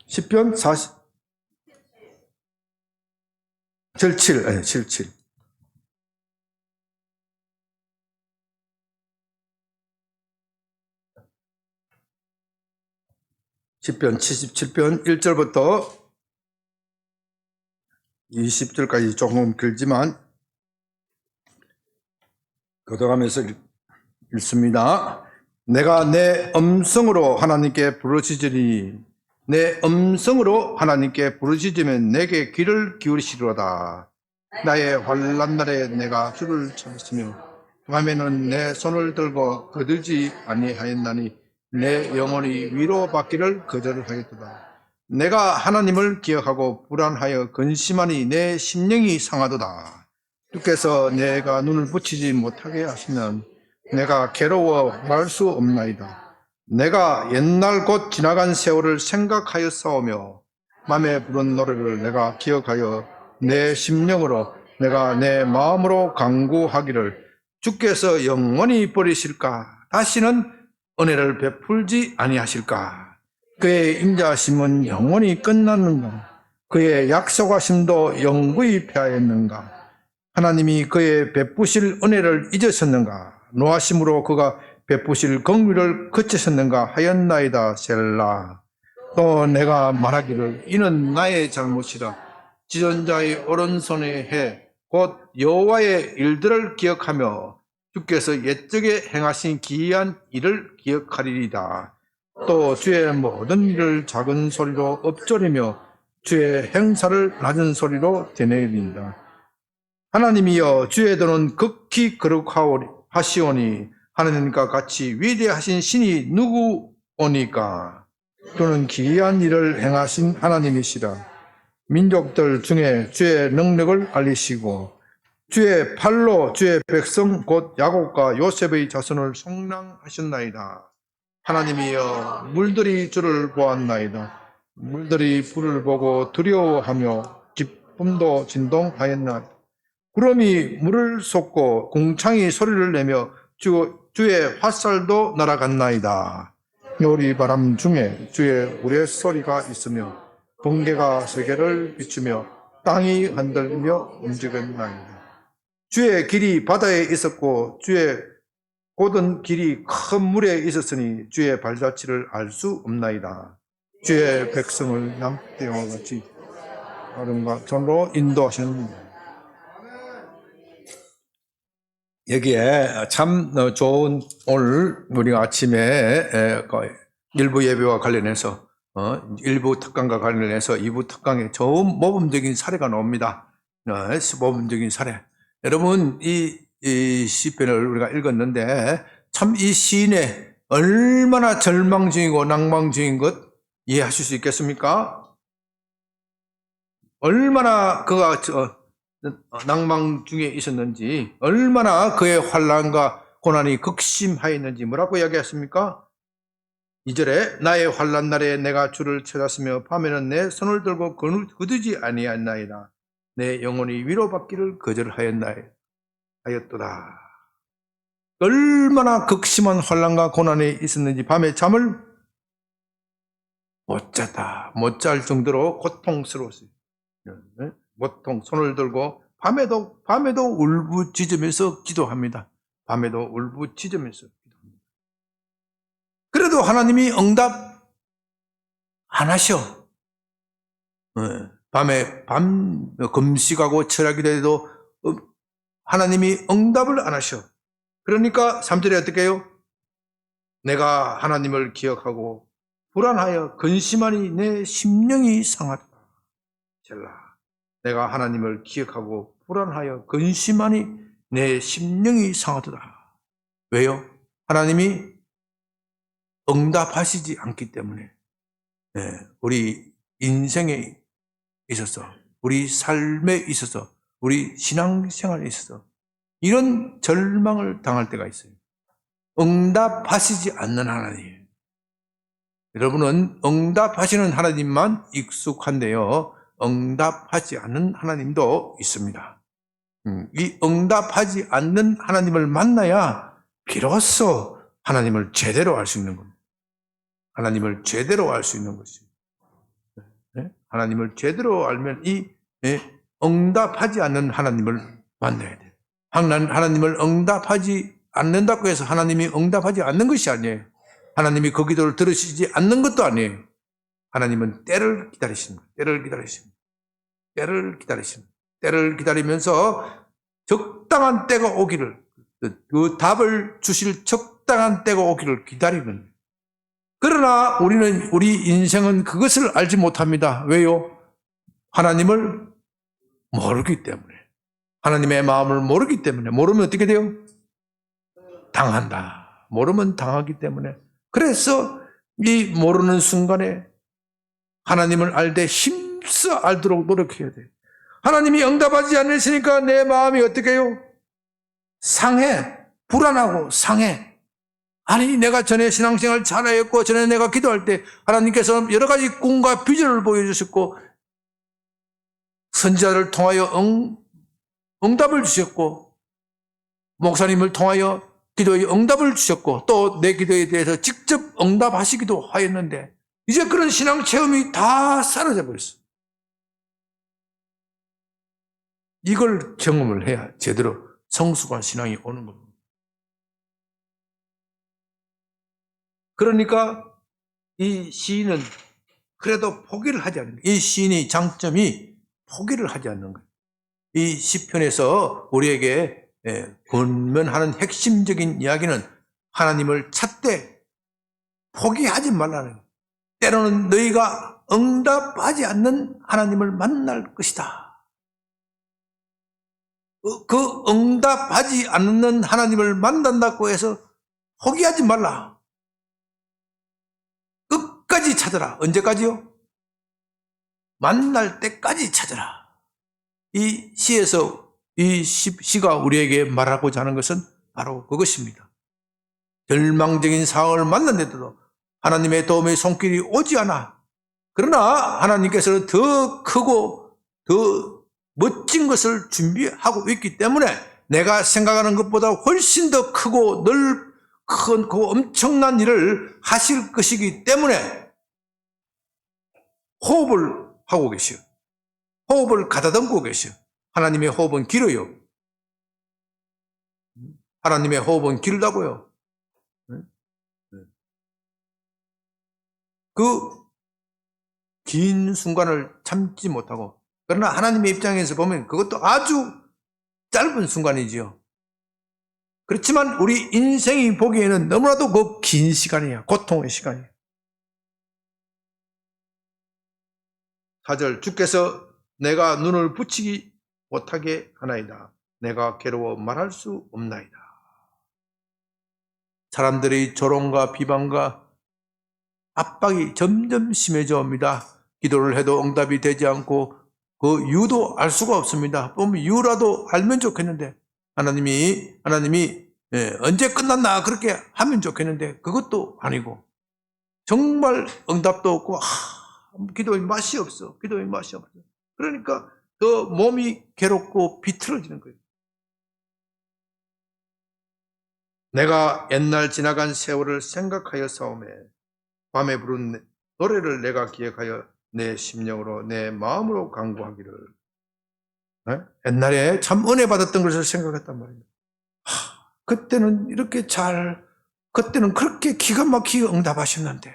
77. 시편 77편 1절부터 20절까지 조금 길지만 걷어가면서 읽습니다. 내가 내 음성으로 하나님께 부르짖으니 내 음성으로 하나님께 부르짖으면 내게 귀를 기울이시리로다. 나의 환난 날에 내가 주를 찾았으며 밤에는 내 손을 들고 거들지 아니하였나니 내 영혼이 위로받기를 거절하였도다. 내가 하나님을 기억하고 불안하여 근심하니 내 심령이 상하도다. 주께서 내가 눈을 붙이지 못하게 하시면 내가 괴로워 말할 수 없나이다. 내가 옛날 곧 지나간 세월을 생각하여 싸우며 맘에 부른 노래를 내가 기억하여 내 심령으로 내가 내 마음으로 간구하기를 주께서 영원히 버리실까? 다시는 은혜를 베풀지 아니하실까? 그의 인자하심은 영원히 끝났는가? 그의 약속하심도 영구히 패하였는가? 하나님이 그의 베푸실 은혜를 잊으셨는가? 노하심으로 그가 베푸실 긍휼을 그치셨는가 하였나이다. 셀라. 또 내가 말하기를 이는 나의 잘못이라. 지존자의 오른손에 해 곧 여호와의 일들을 기억하며 주께서 옛적에 행하신 기이한 일을 기억하리이다. 또 주의 모든 일을 작은 소리로 읊조리며 주의 행사를 낮은 소리로 되뇌이리이다. 하나님이여 주의 도는 극히 거룩하시오니 하나님과 같이 위대하신 신이 누구오니까? 주는 기이한 일을 행하신 하나님이시라. 민족들 중에 주의 능력을 알리시고 주의 팔로 주의 백성 곧 야곱과 요셉의 자손을 속량하셨나이다. 하나님이여 물들이 주를 보았나이다. 물들이 불을 보고 두려워하며 기쁨도 진동하였나이다. 구름이 물을 쏟고 궁창이 소리를 내며 주의 화살도 날아갔나이다. 요리 바람 중에 주의 우레소리가 있으며 번개가 세계를 비추며 땅이 흔들리며 움직였나이다. 주의 길이 바다에 있었고 주의 곧은 길이 큰 물에 있었으니 주의 발자취를 알 수 없나이다. 주의 백성을 양떼와 같이 얼음과 전로 인도하시는 여기에 참 좋은 오늘 우리가 아침에 일부 예배와 관련해서 일부 특강과 관련해서 2부 특강에 좋은 모범적인 사례가 나옵니다. 모범적인 사례. 여러분 이 시편을 우리가 읽었는데 참 이 시인의 얼마나 절망적이고 낭망적인 것 이해하실 수 있겠습니까? 얼마나 그가 낭망 중에 있었는지, 얼마나 그의 환난과 고난이 극심하였는지 뭐라고 이야기했습니까? 2절에 나의 환난 날에 내가 주를 찾았으며 밤에는 내 손을 들고 거두지 아니하였나이다. 내 영혼이 위로받기를 거절하였도다. 얼마나 극심한 환난과 고난이 있었는지 밤에 잠을 못 잘 정도로 고통스러웠어요. 보통 손을 들고 밤에도 울부짖으면서 기도합니다. 밤에도 울부짖으면서 기도합니다. 그래도 하나님이 응답 안 하셔. 밤에 금식하고 철학이 돼도 하나님이 응답을 안 하셔. 그러니까 3절에 어떻게 해요? 내가 하나님을 기억하고 불안하여 근심하니 내 심령이 상하다. 내가 하나님을 기억하고 불안하여 근심하니 내 심령이 상하도다. 왜요? 하나님이 응답하시지 않기 때문에 우리 인생에 있어서 우리 삶에 있어서 우리 신앙생활에 있어서 이런 절망을 당할 때가 있어요. 응답하시지 않는 하나님. 여러분은 응답하시는 하나님만 익숙한데요. 응답하지 않는 하나님도 있습니다. 이 응답하지 않는 하나님을 만나야 비로소 하나님을 제대로 알 수 있는 겁니다. 하나님을 제대로 알 수 있는 것이죠. 하나님을 제대로 알면 이 응답하지 않는 하나님을 만나야 돼요. 하나님을 응답하지 않는다고 해서 하나님이 응답하지 않는 것이 아니에요. 하나님이 그 기도를 들으시지 않는 것도 아니에요. 하나님은 때를 기다리십니다. 때를 기다리면서 적당한 때가 오기를, 그 답을 주실 적당한 때가 오기를 기다리는. 그러나 우리 인생은 그것을 알지 못합니다. 왜요? 하나님을 모르기 때문에. 하나님의 마음을 모르기 때문에. 모르면 어떻게 돼요? 당한다. 모르면 당하기 때문에. 그래서 이 모르는 순간에 하나님을 알되 힘써 알도록 노력해야 돼요. 하나님이 응답하지 않으시니까 내 마음이 어떻게 해요? 상해. 불안하고 상해. 아니 내가 전에 신앙생활 잘하였고 전에 내가 기도할 때 하나님께서 여러 가지 꿈과 비전을 보여주셨고 선지자를 통하여 응답을 주셨고 목사님을 통하여 기도에 응답을 주셨고 또 내 기도에 대해서 직접 응답하시기도 하였는데 이제 그런 신앙 체험이 다 사라져 버렸어. 이걸 경험을 해야 제대로 성숙한 신앙이 오는 겁니다. 그러니까 이 시인은 그래도 포기를 하지 않는 거예요. 이 시인의 장점이 포기를 하지 않는 거예요. 이 시편에서 우리에게 권면하는 핵심적인 이야기는 하나님을 찾되 포기하지 말라는 거예요. 때로는 너희가 응답하지 않는 하나님을 만날 것이다. 그 응답하지 않는 하나님을 만난다고 해서 포기하지 말라. 끝까지 찾아라. 언제까지요? 만날 때까지 찾아라. 이 시에서 이 시가 우리에게 말하고자 하는 것은 바로 그것입니다. 절망적인 상황을 만났는데도 하나님의 도움의 손길이 오지 않아. 그러나 하나님께서는 더 크고 더 멋진 것을 준비하고 있기 때문에 내가 생각하는 것보다 훨씬 더 크고 큰 그 엄청난 일을 하실 것이기 때문에 호흡을 하고 계시오. 호흡을 가다듬고 계시오. 하나님의 호흡은 길어요. 하나님의 호흡은 길다고요. 그 긴 순간을 참지 못하고, 그러나 하나님의 입장에서 보면 그것도 아주 짧은 순간이지요. 그렇지만 우리 인생이 보기에는 너무나도 그 긴 시간이야. 고통의 시간이야. 4절, 주께서 내가 눈을 붙이지 못하게 하나이다. 내가 괴로워 말할 수 없나이다. 사람들의 조롱과 비방과 압박이 점점 심해져 옵니다. 기도를 해도 응답이 되지 않고 그 이유도 알 수가 없습니다. 보면 이유라도 알면 좋겠는데, 하나님이 언제 끝났나 그렇게 하면 좋겠는데 그것도 아니고, 정말 응답도 없고 기도의 맛이 없어. 기도의 맛이 없어. 그러니까 그 몸이 괴롭고 비틀어지는 거예요. 내가 옛날 지나간 세월을 생각하여 싸우매 밤에 부른 노래를 내가 기억하여 내 심령으로 내 마음으로 간구하기를. 옛날에 참 은혜 받았던 것을 생각했단 말입니다. 그때는 그때는 그렇게 기가 막히게 응답하셨는데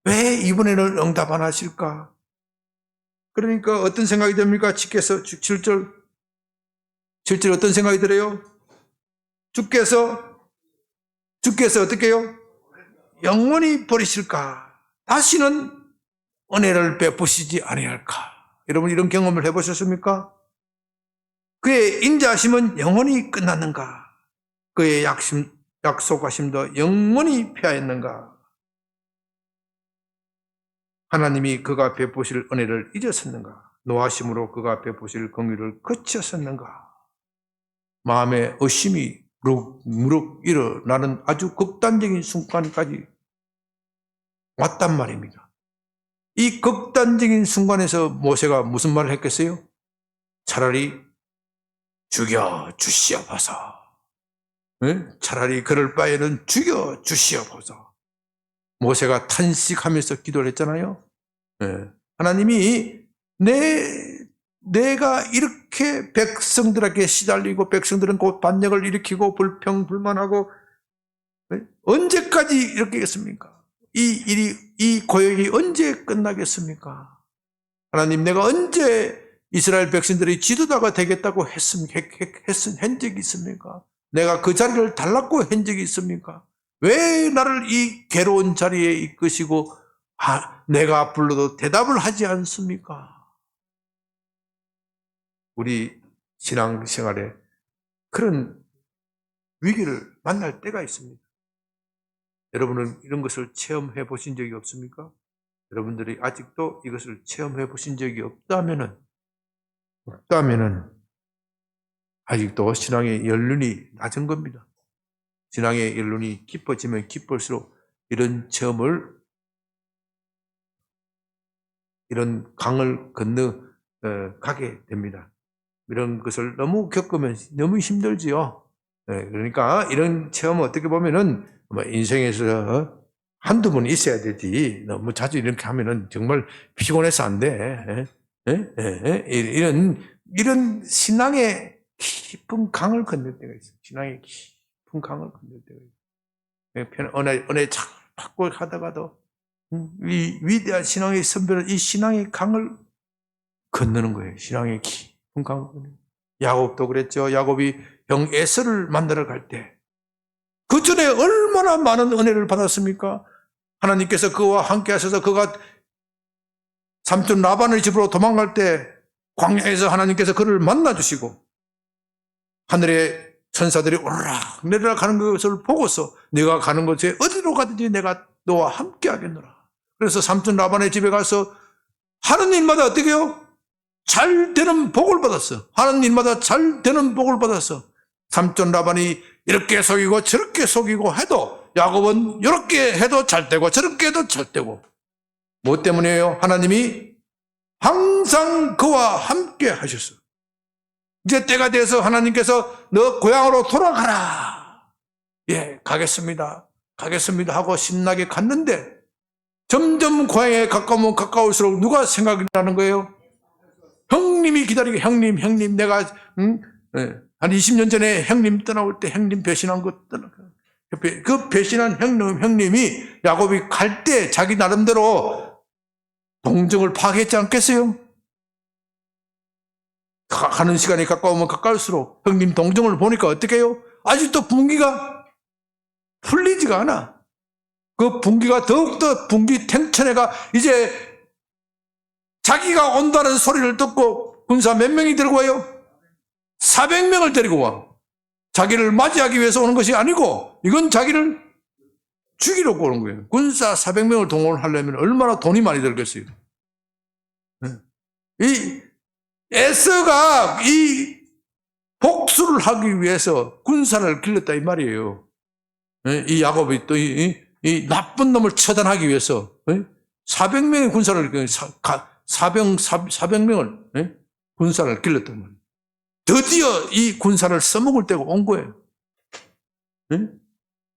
왜 이번에는 응답 안 하실까? 그러니까 어떤 생각이 듭니까? 7절 어떤 생각이 들어요? 주께서 어떻게 해요? 영원히 버리실까? 다시는 은혜를 베푸시지 아니할까? 여러분 이런 경험을 해보셨습니까? 그의 인자하심은 영원히 끝났는가? 그의 약속하심도 영원히 피하였는가? 하나님이 그가 베푸실 은혜를 잊었었는가? 노하심으로 그가 베푸실 긍휼을 그쳤었는가? 마음에 의심이 무럭무럭 일어나는 아주 극단적인 순간까지 왔단 말입니다. 이 극단적인 순간에서 모세가 무슨 말을 했겠어요? 차라리 죽여 주시옵소서. 차라리 그럴 바에는 죽여 주시옵소서. 모세가 탄식하면서 기도를 했잖아요. 하나님이 내가 이렇게 백성들에게 시달리고 백성들은 곧 반역을 일으키고 불평불만하고 언제까지 이렇게 겠습니까? 이 고역이 언제 끝나겠습니까? 하나님, 내가 언제 이스라엘 백성들이 지도자가 되겠다고 한 적이 있습니까? 내가 그 자리를 달라고 한 적이 있습니까? 왜 나를 이 괴로운 자리에 이끄시고 내가 불러도 대답을 하지 않습니까? 우리 신앙생활에 그런 위기를 만날 때가 있습니다. 여러분은 이런 것을 체험해 보신 적이 없습니까? 여러분들이 아직도 이것을 체험해 보신 적이 없다면은 아직도 신앙의 연륜이 낮은 겁니다. 신앙의 연륜이 깊어지면 깊을수록 이런 강을 건너 가게 됩니다. 이런 것을 너무 겪으면 너무 힘들지요. 그러니까 이런 체험은 어떻게 보면은 인생에서 한두 번 있어야 되지. 너무 자주 이렇게 하면은 정말 피곤해서 안 돼. 이런 신앙의 깊은 강을 건널 때가 있어요. 신앙의 깊은 강을 건널 때가 있어요. 은혜 잘 받고 하다가도 이 위대한 신앙의 선배는 이 신앙의 강을 건너는 거예요. 신앙의 깊은 강을 건너는. 야곱도 그랬죠. 야곱이 형 에서를 만나러 갈 때 그 전에 얼마나 많은 은혜를 받았습니까? 하나님께서 그와 함께 하셔서 그가 삼촌 라반의 집으로 도망갈 때 광야에서 하나님께서 그를 만나주시고 하늘의 천사들이 오르락 내리락 가는 것을 보고서 네가 가는 곳에 어디로 가든지 내가 너와 함께 하겠노라. 그래서 삼촌 라반의 집에 가서 하는 일마다 어떻게 해요? 잘 되는 복을 받았어. 하는 일마다 잘 되는 복을 받았어. 삼촌 라반이 이렇게 속이고 저렇게 속이고 해도 야곱은 이렇게 해도 잘 되고 저렇게 해도 잘 되고. 뭐 때문이에요? 하나님이 항상 그와 함께 하셨어. 이제 때가 돼서 하나님께서 너 고향으로 돌아가라. 예, 가겠습니다 하고 신나게 갔는데 점점 고향에 가까우면 가까울수록 누가 생각이 나는 거예요? 형님이 기다리게. 형님 내가 한 20년 전에 형님 떠나올 때 형님 배신한 거 그 배신한 형님이 야곱이 갈 때 자기 나름대로 동정을 파악했지 않겠어요? 가는 시간이 가까우면 가까울수록 형님 동정을 보니까 어떻게 해요? 아직도 분기가 풀리지가 않아. 그 분기가 더욱더 분기 탱천해가 이제 자기가 온다는 소리를 듣고 군사 몇 명이 데리고 와요? 400명을 데리고 와. 자기를 맞이하기 위해서 오는 것이 아니고 이건 자기를 죽이려고 오는 거예요. 군사 400명을 동원하려면 얼마나 돈이 많이 들겠어요. 이 에서가 이 복수를 하기 위해서 군사를 길렀다 이 말이에요. 이 야곱이 또 이 나쁜 놈을 처단하기 위해서 400명의 군사를 400명을 군사를 길렀단 말이에요. 드디어 이 군사를 써먹을 때가 온 거예요.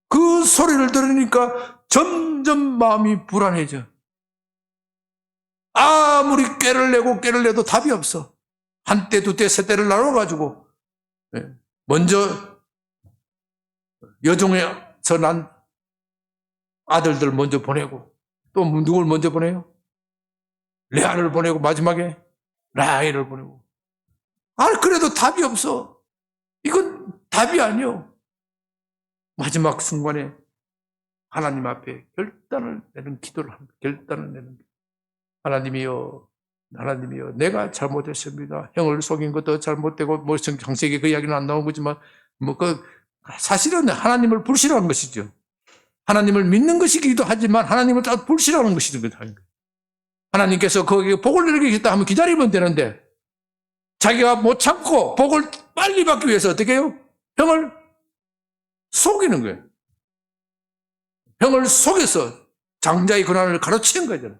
그 소리를 들으니까 점점 마음이 불안해져. 아무리 꾀를 내도 답이 없어. 한 때, 두 때, 세 때를 나눠가지고 먼저 여종에서 난 아들들 먼저 보내고 또 누굴 먼저 보내요? 레아를 보내고 마지막에 라헬을 보내고. 그래도 답이 없어. 이건 답이 아니요. 마지막 순간에 하나님 앞에 결단을 내는 기도를 합니다. 결단을 내는 기도. 하나님이여, 내가 잘못했습니다. 형을 속인 것도 잘못되고, 창세기 그 이야기는 안 나온 거지만, 사실은 하나님을 불신하는 것이죠. 하나님을 믿는 것이기도 하지만, 하나님을 다 불신하는 것이기도 합니다. 하나님께서 거기에 복을 내리겠다 하면 기다리면 되는데, 자기가 못 참고 복을 빨리 받기 위해서 어떻게 해요? 형을 속이는 거예요. 형을 속여서 장자의 권한을 가로치는 거잖아요.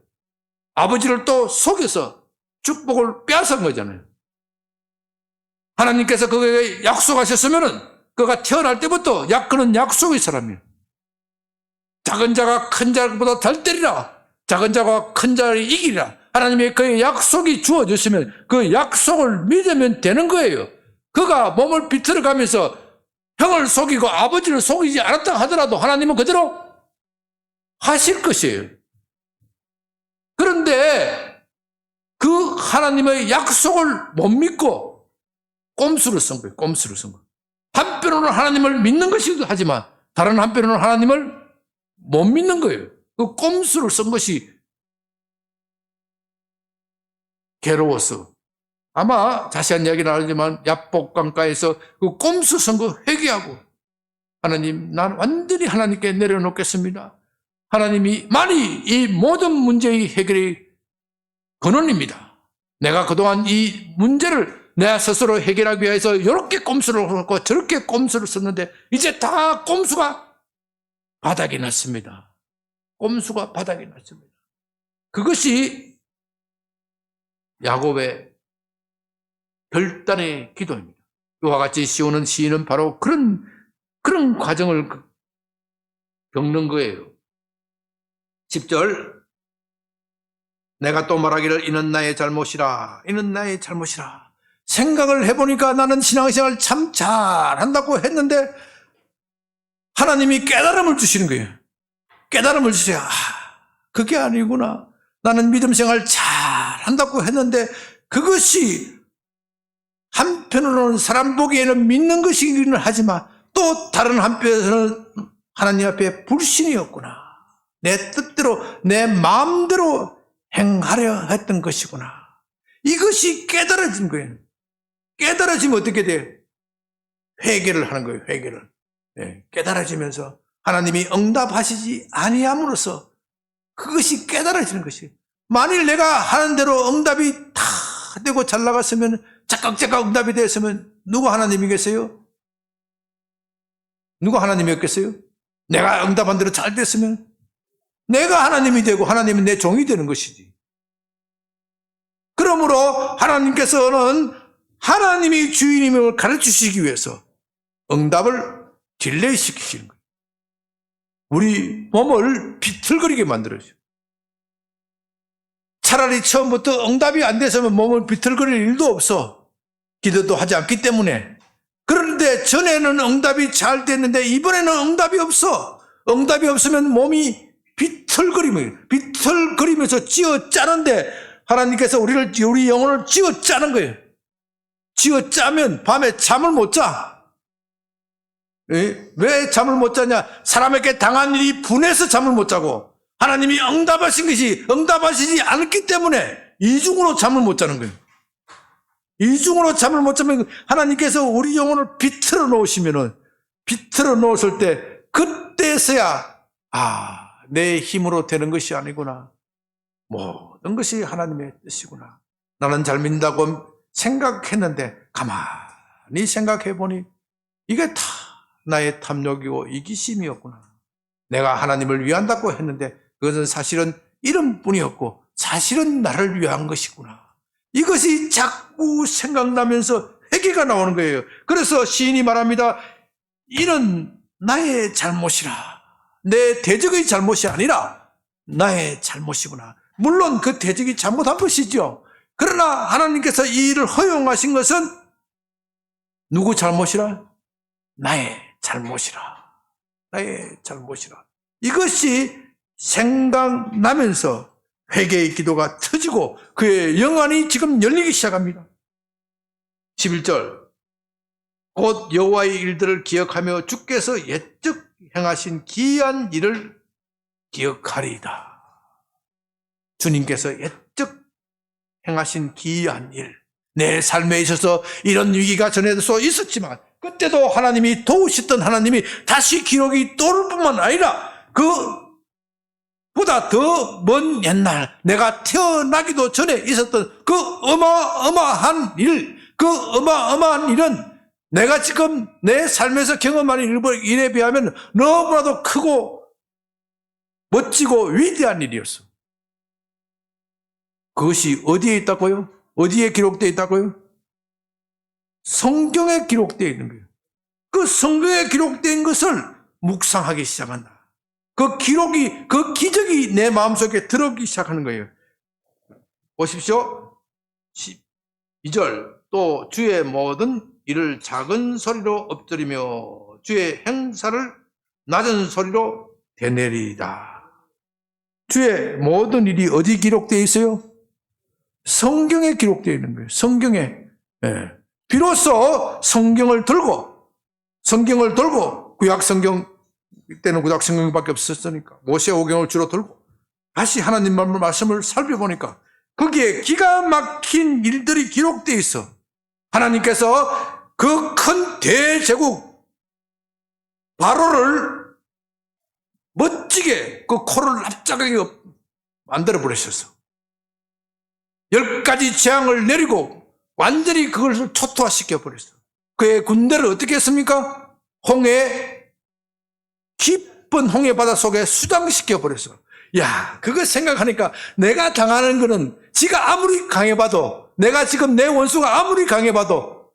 아버지를 또 속여서 축복을 빼앗은 거잖아요. 하나님께서 그에게 약속하셨으면은 그가 태어날 때부터 그는 약속의 사람이에요. 작은 자가 큰 자보다 덜 때리라. 작은 자가 큰 자를 이기리라. 하나님의 그의 약속이 주어졌으면 그 약속을 믿으면 되는 거예요. 그가 몸을 비틀어가면서 형을 속이고 아버지를 속이지 않았다 하더라도 하나님은 그대로 하실 것이에요. 그런데 그 하나님의 약속을 못 믿고 꼼수를 쓴 거예요. 꼼수를 쓴 거예요. 한편으로는 하나님을 믿는 것이기도 하지만 다른 한편으로는 하나님을 못 믿는 거예요. 그 꼼수를 쓴 것이 괴로워서 아마 자세한 이야기는 안 하지만 야복강가에서 그 꼼수 쓴 거 회개하고 하나님, 난 완전히 하나님께 내려놓겠습니다. 하나님이 만이 이 모든 문제의 해결이 근원입니다. 내가 그동안 이 문제를 내 스스로 해결하기 위해서 이렇게 꼼수를 하고 저렇게 꼼수를 썼는데 이제 다 꼼수가 바닥이 났습니다. 꼼수가 바닥이 났습니다. 그것이 야곱의 결단의 기도입니다. 이와 같이 시오는 시인은 바로 그런 과정을 겪는 거예요. 10절 내가 또 말하기를 이는 나의 잘못이라. 이는 나의 잘못이라. 생각을 해보니까 나는 신앙생활 참 잘한다고 했는데 하나님이 깨달음을 주시는 거예요. 깨달음을 주세요. 그게 아니구나. 나는 믿음생활 잘한다고 했는데 그것이 한편으로는 사람 보기에는 믿는 것이기는 하지만 또 다른 한편에서는 하나님 앞에 불신이었구나. 내 뜻대로 내 마음대로 행하려 했던 것이구나. 이것이 깨달아진 거예요. 깨달아지면 어떻게 돼요? 회개를 하는 거예요. 회개를. 네, 깨달아지면서 하나님이 응답하시지 아니함으로써 그것이 깨달아지는 것이에요. 만일 내가 하는 대로 응답이 다 되고 잘 나갔으면 짝깍짝깍 응답이 됐으면 누가 하나님이겠어요? 누가 하나님이었겠어요? 내가 응답한 대로 잘 됐으면 내가 하나님이 되고 하나님은 내 종이 되는 것이지. 그러므로 하나님께서는 하나님이 주인임을 가르치시기 위해서 응답을 딜레이 시키시는 거예요. 우리 몸을 비틀거리게 만들어요. 차라리 처음부터 응답이 안 돼서면 몸을 비틀거릴 일도 없어. 기도도 하지 않기 때문에. 그런데 전에는 응답이 잘 됐는데 이번에는 응답이 없어. 응답이 없으면 몸이 비틀거리면서 쥐어 짜는데 하나님께서 우리 영혼을 쥐어 짜는 거예요. 쥐어 짜면 밤에 잠을 못 자. 왜 잠을 못 자냐? 사람에게 당한 일이 분해서 잠을 못 자고 하나님이 응답하시지 않았기 때문에 이중으로 잠을 못 자는 거예요. 이중으로 잠을 못 자면 하나님께서 우리 영혼을 비틀어 놓으실 때 그때서야 내 힘으로 되는 것이 아니구나. 모든 것이 하나님의 뜻이구나. 나는 잘 믿는다고 생각했는데 가만히 생각해 보니 이게 다 나의 탐욕이고 이기심이었구나. 내가 하나님을 위한다고 했는데 그것은 사실은 이름뿐이었고 사실은 나를 위한 것이구나. 이것이 자꾸 생각나면서 회개가 나오는 거예요. 그래서 시인이 말합니다. 이는 나의 잘못이라. 내 대적의 잘못이 아니라 나의 잘못이구나. 물론 그 대적이 잘못한 것이죠. 그러나 하나님께서 이 일을 허용하신 것은 누구 잘못이라? 나의 잘못이라. 나의 잘못이라. 이것이 생각나면서 회개의 기도가 터지고 그의 영안이 지금 열리기 시작합니다. 11절 곧 여호와의 일들을 기억하며 주께서 옛적 행하신 기이한 일을 기억하리이다. 주님께서 옛적 행하신 기이한 일, 내 삶에 있어서 이런 위기가 전에도 있었지만 그때도 하나님이 도우셨던 하나님이 다시 기록이 떠올 뿐만 아니라 그보다 더 먼 옛날 내가 태어나기도 전에 있었던 그 어마어마한 일은 내가 지금 내 삶에서 경험하는 일에 비하면 너무나도 크고 멋지고 위대한 일이었어. 그것이 어디에 있다고요? 어디에 기록되어 있다고요? 성경에 기록되어 있는 거예요. 그 성경에 기록된 것을 묵상하기 시작한다. 그 기적이 내 마음속에 들어오기 시작하는 거예요. 보십시오. 2절 또 주의 모든 일을 작은 소리로 엎드리며 주의 행사를 낮은 소리로 되뇌리이다. 주의 모든 일이 어디 기록되어 있어요? 성경에 기록되어 있는 거예요. 성경에. 비로소 성경을 들고 구약성경 이때는 구약성경밖에 없었으니까 모세오경을 주로 들고 다시 하나님 말씀을 살펴보니까 거기에 기가 막힌 일들이 기록되어 있어. 하나님께서 그 큰 대제국 바로를 멋지게 그 코를 납작하게 만들어 버리셨어. 10가지 재앙을 내리고 완전히 그것을 초토화시켜 버렸어. 그의 군대를 어떻게 했습니까? 깊은 홍해 바다 속에 수장시켜 버렸어. 야, 그거 생각하니까 내가 당하는 거는 지가 아무리 강해봐도 내가 지금 내 원수가 아무리 강해봐도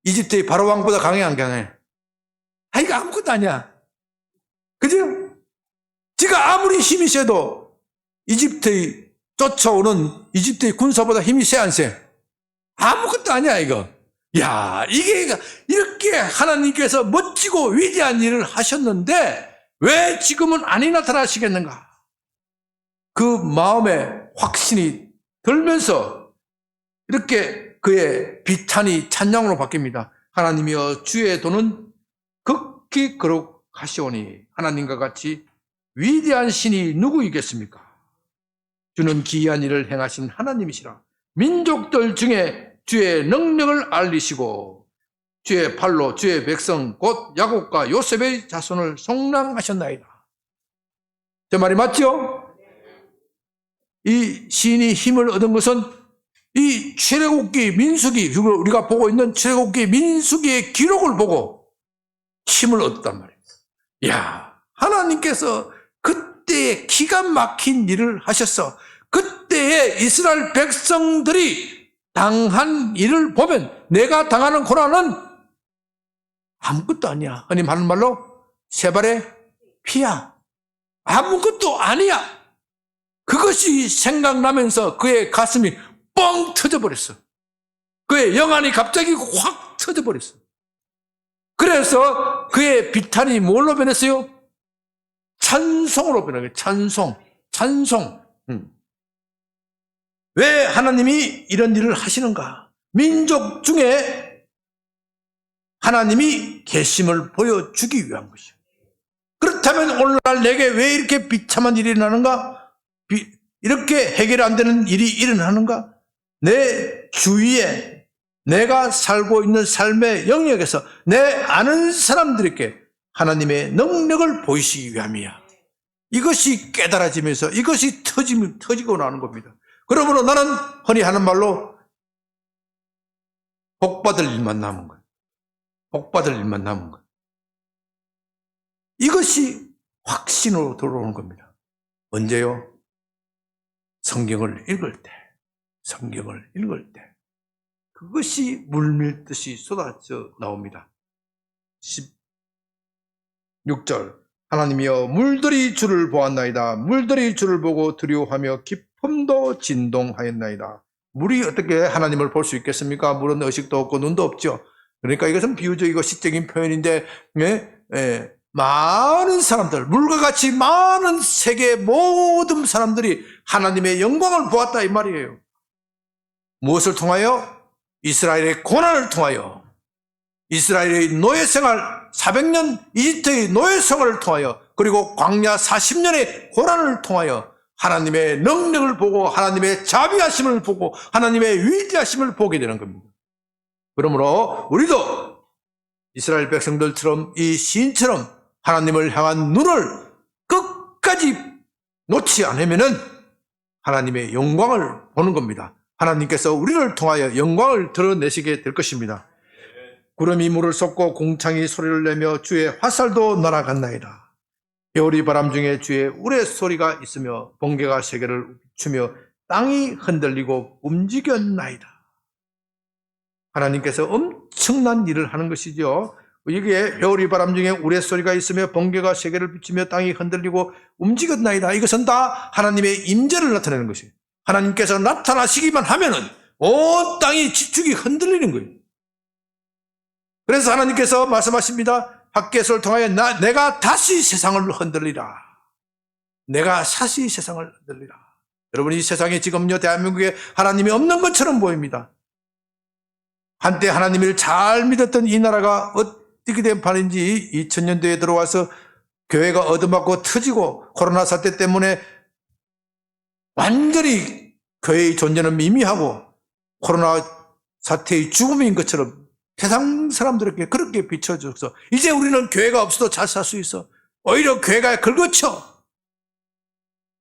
이집트의 바로 왕보다 강해 안 강해? 이거 아무것도 아니야. 그죠? 지가 아무리 힘이 세도 쫓아오는 이집트의 군사보다 힘이 세 안 세? 아무것도 아니야 이거. 야, 이게 이렇게 하나님께서 멋지고 위대한 일을 하셨는데 왜 지금은 아니 나타나시겠는가? 그 마음에 확신이 들면서 이렇게 그의 비탄이 찬양으로 바뀝니다. 하나님이여 주의 도는 극히 거룩하시오니 하나님과 같이 위대한 신이 누구이겠습니까? 주는 기이한 일을 행하신 하나님이시라. 민족들 중에 주의 능력을 알리시고 주의 팔로 주의 백성 곧 야곱과 요셉의 자손을 속량하셨나이다. 제 말이 맞죠? 이 시인이 힘을 얻은 것은 이 출애굽기 민수기, 우리가 보고 있는 출애굽기 민수기의 기록을 보고 힘을 얻었단 말이에요. 이야, 하나님께서 그때에 기가 막힌 일을 하셨어. 그때에 이스라엘 백성들이 당한 일을 보면 내가 당하는 고난은 아무것도 아니야. 흔히 하는 말로 세 발의 피야. 아무것도 아니야. 그것이 생각나면서 그의 가슴이 뻥 터져버렸어. 그의 영안이 갑자기 확 터져버렸어. 그래서 그의 비탄이 뭘로 변했어요? 찬송으로 변한 거예요. 찬송. 왜 하나님이 이런 일을 하시는가? 민족 중에 하나님이 계심을 보여주기 위한 것이요. 그렇다면 오늘날 내게 왜 이렇게 비참한 일이 일어나는가? 이렇게 해결 안 되는 일이 일어나는가? 내 주위에 내가 살고 있는 삶의 영역에서 내 아는 사람들에게 하나님의 능력을 보이시기 위함이야. 이것이 깨달아지면서 이것이 터지고 나는 겁니다. 그러므로 나는 흔히 하는 말로 복받을 일만 남은 거예요. 복받을 일만 남은 거예요. 이것이 확신으로 들어오는 겁니다. 언제요? 성경을 읽을 때. 그것이 물밀듯이 쏟아져 나옵니다. 16절 하나님이여 물들이 주를 보았나이다. 물들이 주를 보고 두려워하며 깊음도 진동하였나이다. 물이 어떻게 하나님을 볼 수 있겠습니까? 물은 의식도 없고 눈도 없죠. 그러니까 이것은 비유적이고 시적인 표현인데 많은 사람들, 물과 같이 많은 세계 모든 사람들이 하나님의 영광을 보았다 이 말이에요. 무엇을 통하여? 이스라엘의 고난을 통하여, 이스라엘의 노예생활 400년 이집트의 노예생활을 통하여, 그리고 광야 40년의 고난을 통하여 하나님의 능력을 보고 하나님의 자비하심을 보고 하나님의 위대하심을 보게 되는 겁니다. 그러므로 우리도 이스라엘 백성들처럼 이 시인처럼 하나님을 향한 눈을 끝까지 놓지 않으면은 하나님의 영광을 보는 겁니다. 하나님께서 우리를 통하여 영광을 드러내시게 될 것입니다. 구름이 물을 쏟고 공창이 소리를 내며 주의 화살도 날아갔나이다. 겨울이 바람 중에 주의 우레소리가 있으며 번개가 세계를 추며 땅이 흔들리고 움직였나이다. 하나님께서 엄청난 일을 하는 것이죠. 여기에 겨울이 바람 중에 우레소리가 있으며 번개가 세계를 비추며 땅이 흔들리고 움직였나이다. 이것은 다 하나님의 임재를 나타내는 것이에요. 하나님께서 나타나시기만 하면은 온 땅이 지축이 흔들리는 거예요. 그래서 하나님께서 말씀하십니다. 핫겟을 통하여 내가 다시 세상을 흔들리라. 내가 다시 세상을 흔들리라. 여러분, 이 세상에 지금요 대한민국에 하나님이 없는 것처럼 보입니다. 한때 하나님을 잘 믿었던 이 나라가 어떻게 된 판인지 2000년대에 들어와서 교회가 얻어맞고 터지고 코로나 사태 때문에 완전히 교회의 존재는 미미하고 코로나 사태의 죽음인 것처럼 세상 사람들에게 그렇게 비춰줘서 이제 우리는 교회가 없어도 잘 살 수 있어. 오히려 교회가 긁어쳐.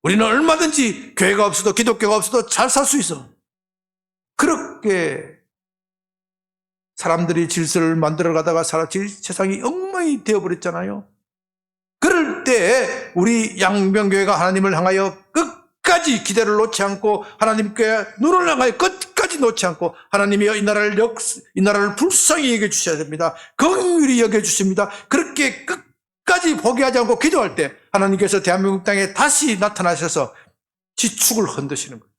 우리는 얼마든지 교회가 없어도 기독교가 없어도 잘 살 수 있어. 그렇게 사람들이 질서를 만들어 가다가 세상이 엉망이 되어버렸잖아요. 그럴 때 우리 양병교회가 하나님을 향하여 끝까지 기대를 놓지 않고 하나님께 눈을 향하여 끝까지 놓지 않고 하나님이여 이 나라를 불쌍히 여겨주셔야 됩니다. 긍휼히 여겨주십니다. 그렇게 끝까지 포기하지 않고 기도할 때 하나님께서 대한민국 땅에 다시 나타나셔서 지축을 흔드시는 거예요.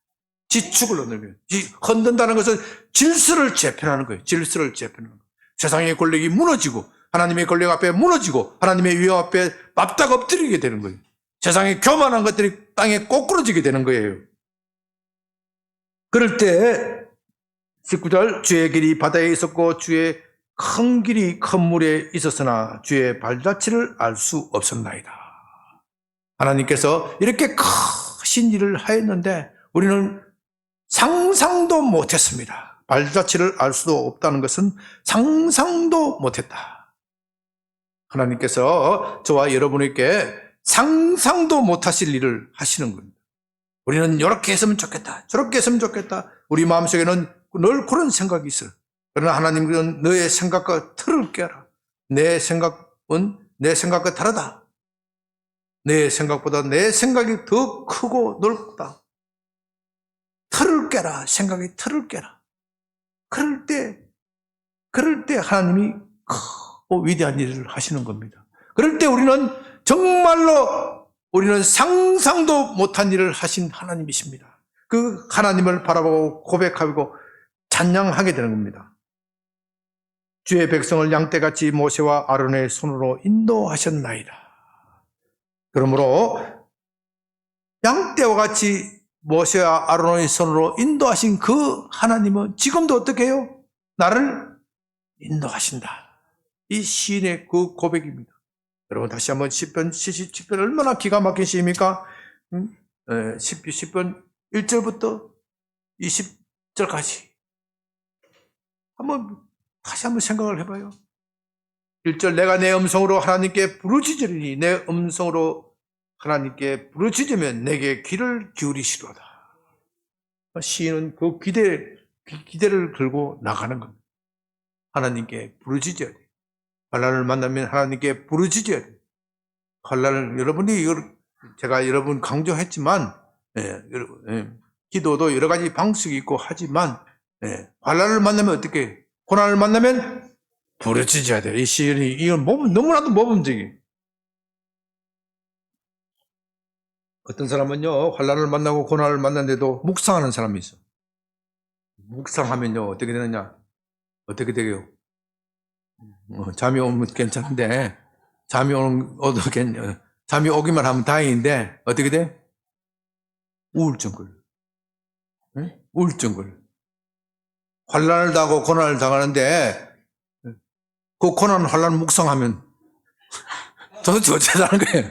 지축을 흔드는 거예요. 흔든다는 것은 질서를 재편하는 거예요. 질서를 재편하는 거예요. 세상의 권력이 무너지고 하나님의 권력 앞에 무너지고 하나님의 위엄 앞에 맞닥 엎드리게 되는 거예요. 세상의 교만한 것들이 땅에 꼬꾸러지게 되는 거예요. 그럴 때 19절 주의 길이 바다에 있었고 주의 큰 길이 큰 물에 있었으나 주의 발자취를 알 수 없었나이다. 하나님께서 이렇게 크신 일을 하였는데 우리는 상상도 못했습니다. 발자취를 알 수도 없다는 것은 상상도 못했다. 하나님께서 저와 여러분에게 상상도 못하실 일을 하시는 겁니다. 우리는 이렇게 했으면 좋겠다, 저렇게 했으면 좋겠다. 우리 마음속에는 늘 그런 생각이 있어요. 그러나 하나님은 너의 생각과 틀을 깨라. 내 생각은 내 생각과 다르다. 내 생각보다 내 생각이 더 크고 넓다. 틀을 깨라. 생각의 틀을 깨라. 그럴 때 하나님이 크고 위대한 일을 하시는 겁니다. 그럴 때 우리는 정말로 우리는 상상도 못한 일을 하신 하나님이십니다. 그 하나님을 바라보고 고백하고 찬양하게 되는 겁니다. 주의 백성을 양떼같이 모세와 아론의 손으로 인도하셨나이다. 그러므로 양떼와 같이 모세와 아론의 손으로 인도하신 그 하나님은 지금도 어떻게 해요? 나를 인도하신다. 이 시인의 그 고백입니다. 여러분 다시 한번 시편 77편 얼마나 기가 막힌 시입니까? 10편 1절부터 20절까지 다시 한번 생각을 해봐요. 1절 내가 내 음성으로 하나님께 부르짖으리니 내 음성으로 하나님께 부르짖으면 내게 귀를 기울이시로다. 시인은 그 기대를 걸고 나가는 겁니다. 하나님께 부르짖어야 돼요. 환난을 만나면 하나님께 부르짖어야 돼요. 환난을 여러분이 제가 여러분 강조했지만 기도도 여러 가지 방식이 있고 하지만 환난을 만나면 어떻게 해요? 고난을 만나면 부르짖어야 돼요. 이 시인이 이건 너무나도 모범적이에요. 어떤 사람은요 환난을 만나고 고난을 만났는데도 묵상하는 사람이 있어. 묵상하면요 어떻게 되느냐? 어떻게 되게요? 잠이 오면 괜찮은데 잠이 오기만 하면 다행인데 어떻게 돼? 우울증 걸려. 우울증 걸려. 환난을 당하고 고난을 당하는데 그 고난 환난 묵상하면 도대체 어쩌자는 거예요?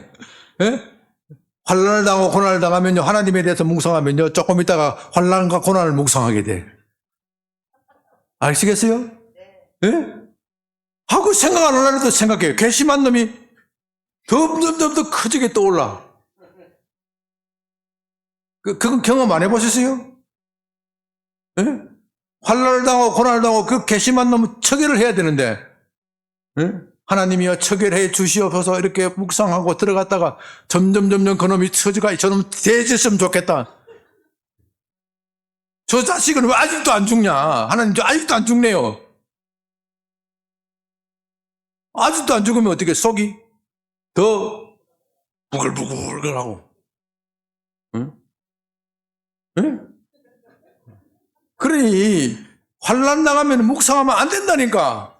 환난을 당하고 고난을 당하면요 하나님에 대해서 묵상하면요 조금 있다가 환난과 고난을 묵상하게 돼. 아시겠어요? 네? 하고 생각 안 하려도 생각해요. 괘씸한 놈이 더 커지게 떠올라. 그건 경험 안 해보셨어요? 네? 환난을 당하고 고난을 당하고 그 괘씸한 놈은 처결을 해야 되는데 하나님이여 처결해 주시옵소서 이렇게 묵상하고 들어갔다가 점점 그놈이 처지가 저놈 대졌으면 좋겠다. 저 자식은 왜 아직도 안 죽냐? 하나님 저 아직도 안 죽네요. 아직도 안 죽으면 어떻게 속이 더 부글부글하고 응? 그러니 환난 당하면 묵상하면 안 된다니까.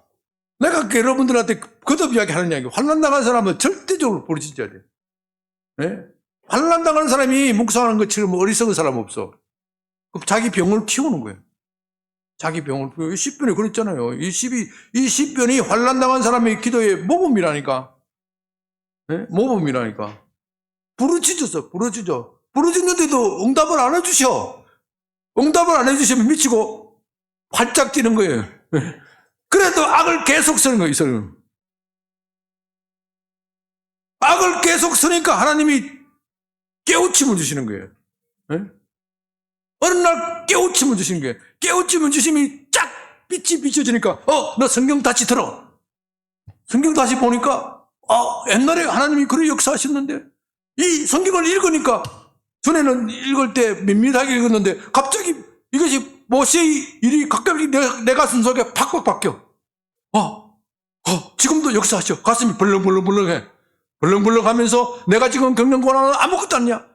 내가 여러분들한테 거듭 이야기하는 이야기. 환난 당한 사람은 절대적으로 부르짖어야 돼. 환난 당하는 사람이 묵상하는 것처럼 어리석은 사람 없어. 자기 병을 키우는 거예요. 자기 병을 키우고. 이 시편이 그랬잖아요. 이 시편이 환난 당한 사람의 기도의 모범이라니까. 모범이라니까. 부르짖었어. 부르짖는데도 응답을 안 해주셔. 응답을 안 해주시면 미치고 활짝 뛰는 거예요. 그래도 악을 계속 쓰는 거예요, 이 사람은. 악을 계속 쓰니까 하나님이 깨우침을 주시는 거예요. 어느 날 깨우침을 주시는 거예요. 깨우침을 주심이 쫙 빛이 비춰지니까 너 성경 다시 들어. 성경 다시 보니까 옛날에 하나님이 그런 역사하셨는데 이 성경을 읽으니까 전에는 읽을 때 밋밋하게 읽었는데 갑자기 이것이 모세의 일이 갑자기 내 가슴 속에 팍팍 바뀌어. 지금도 역사하셔. 가슴이 벌렁벌렁해. 벌렁벌렁하면서 내가 지금 겪는 고난은 아무것도 아니야.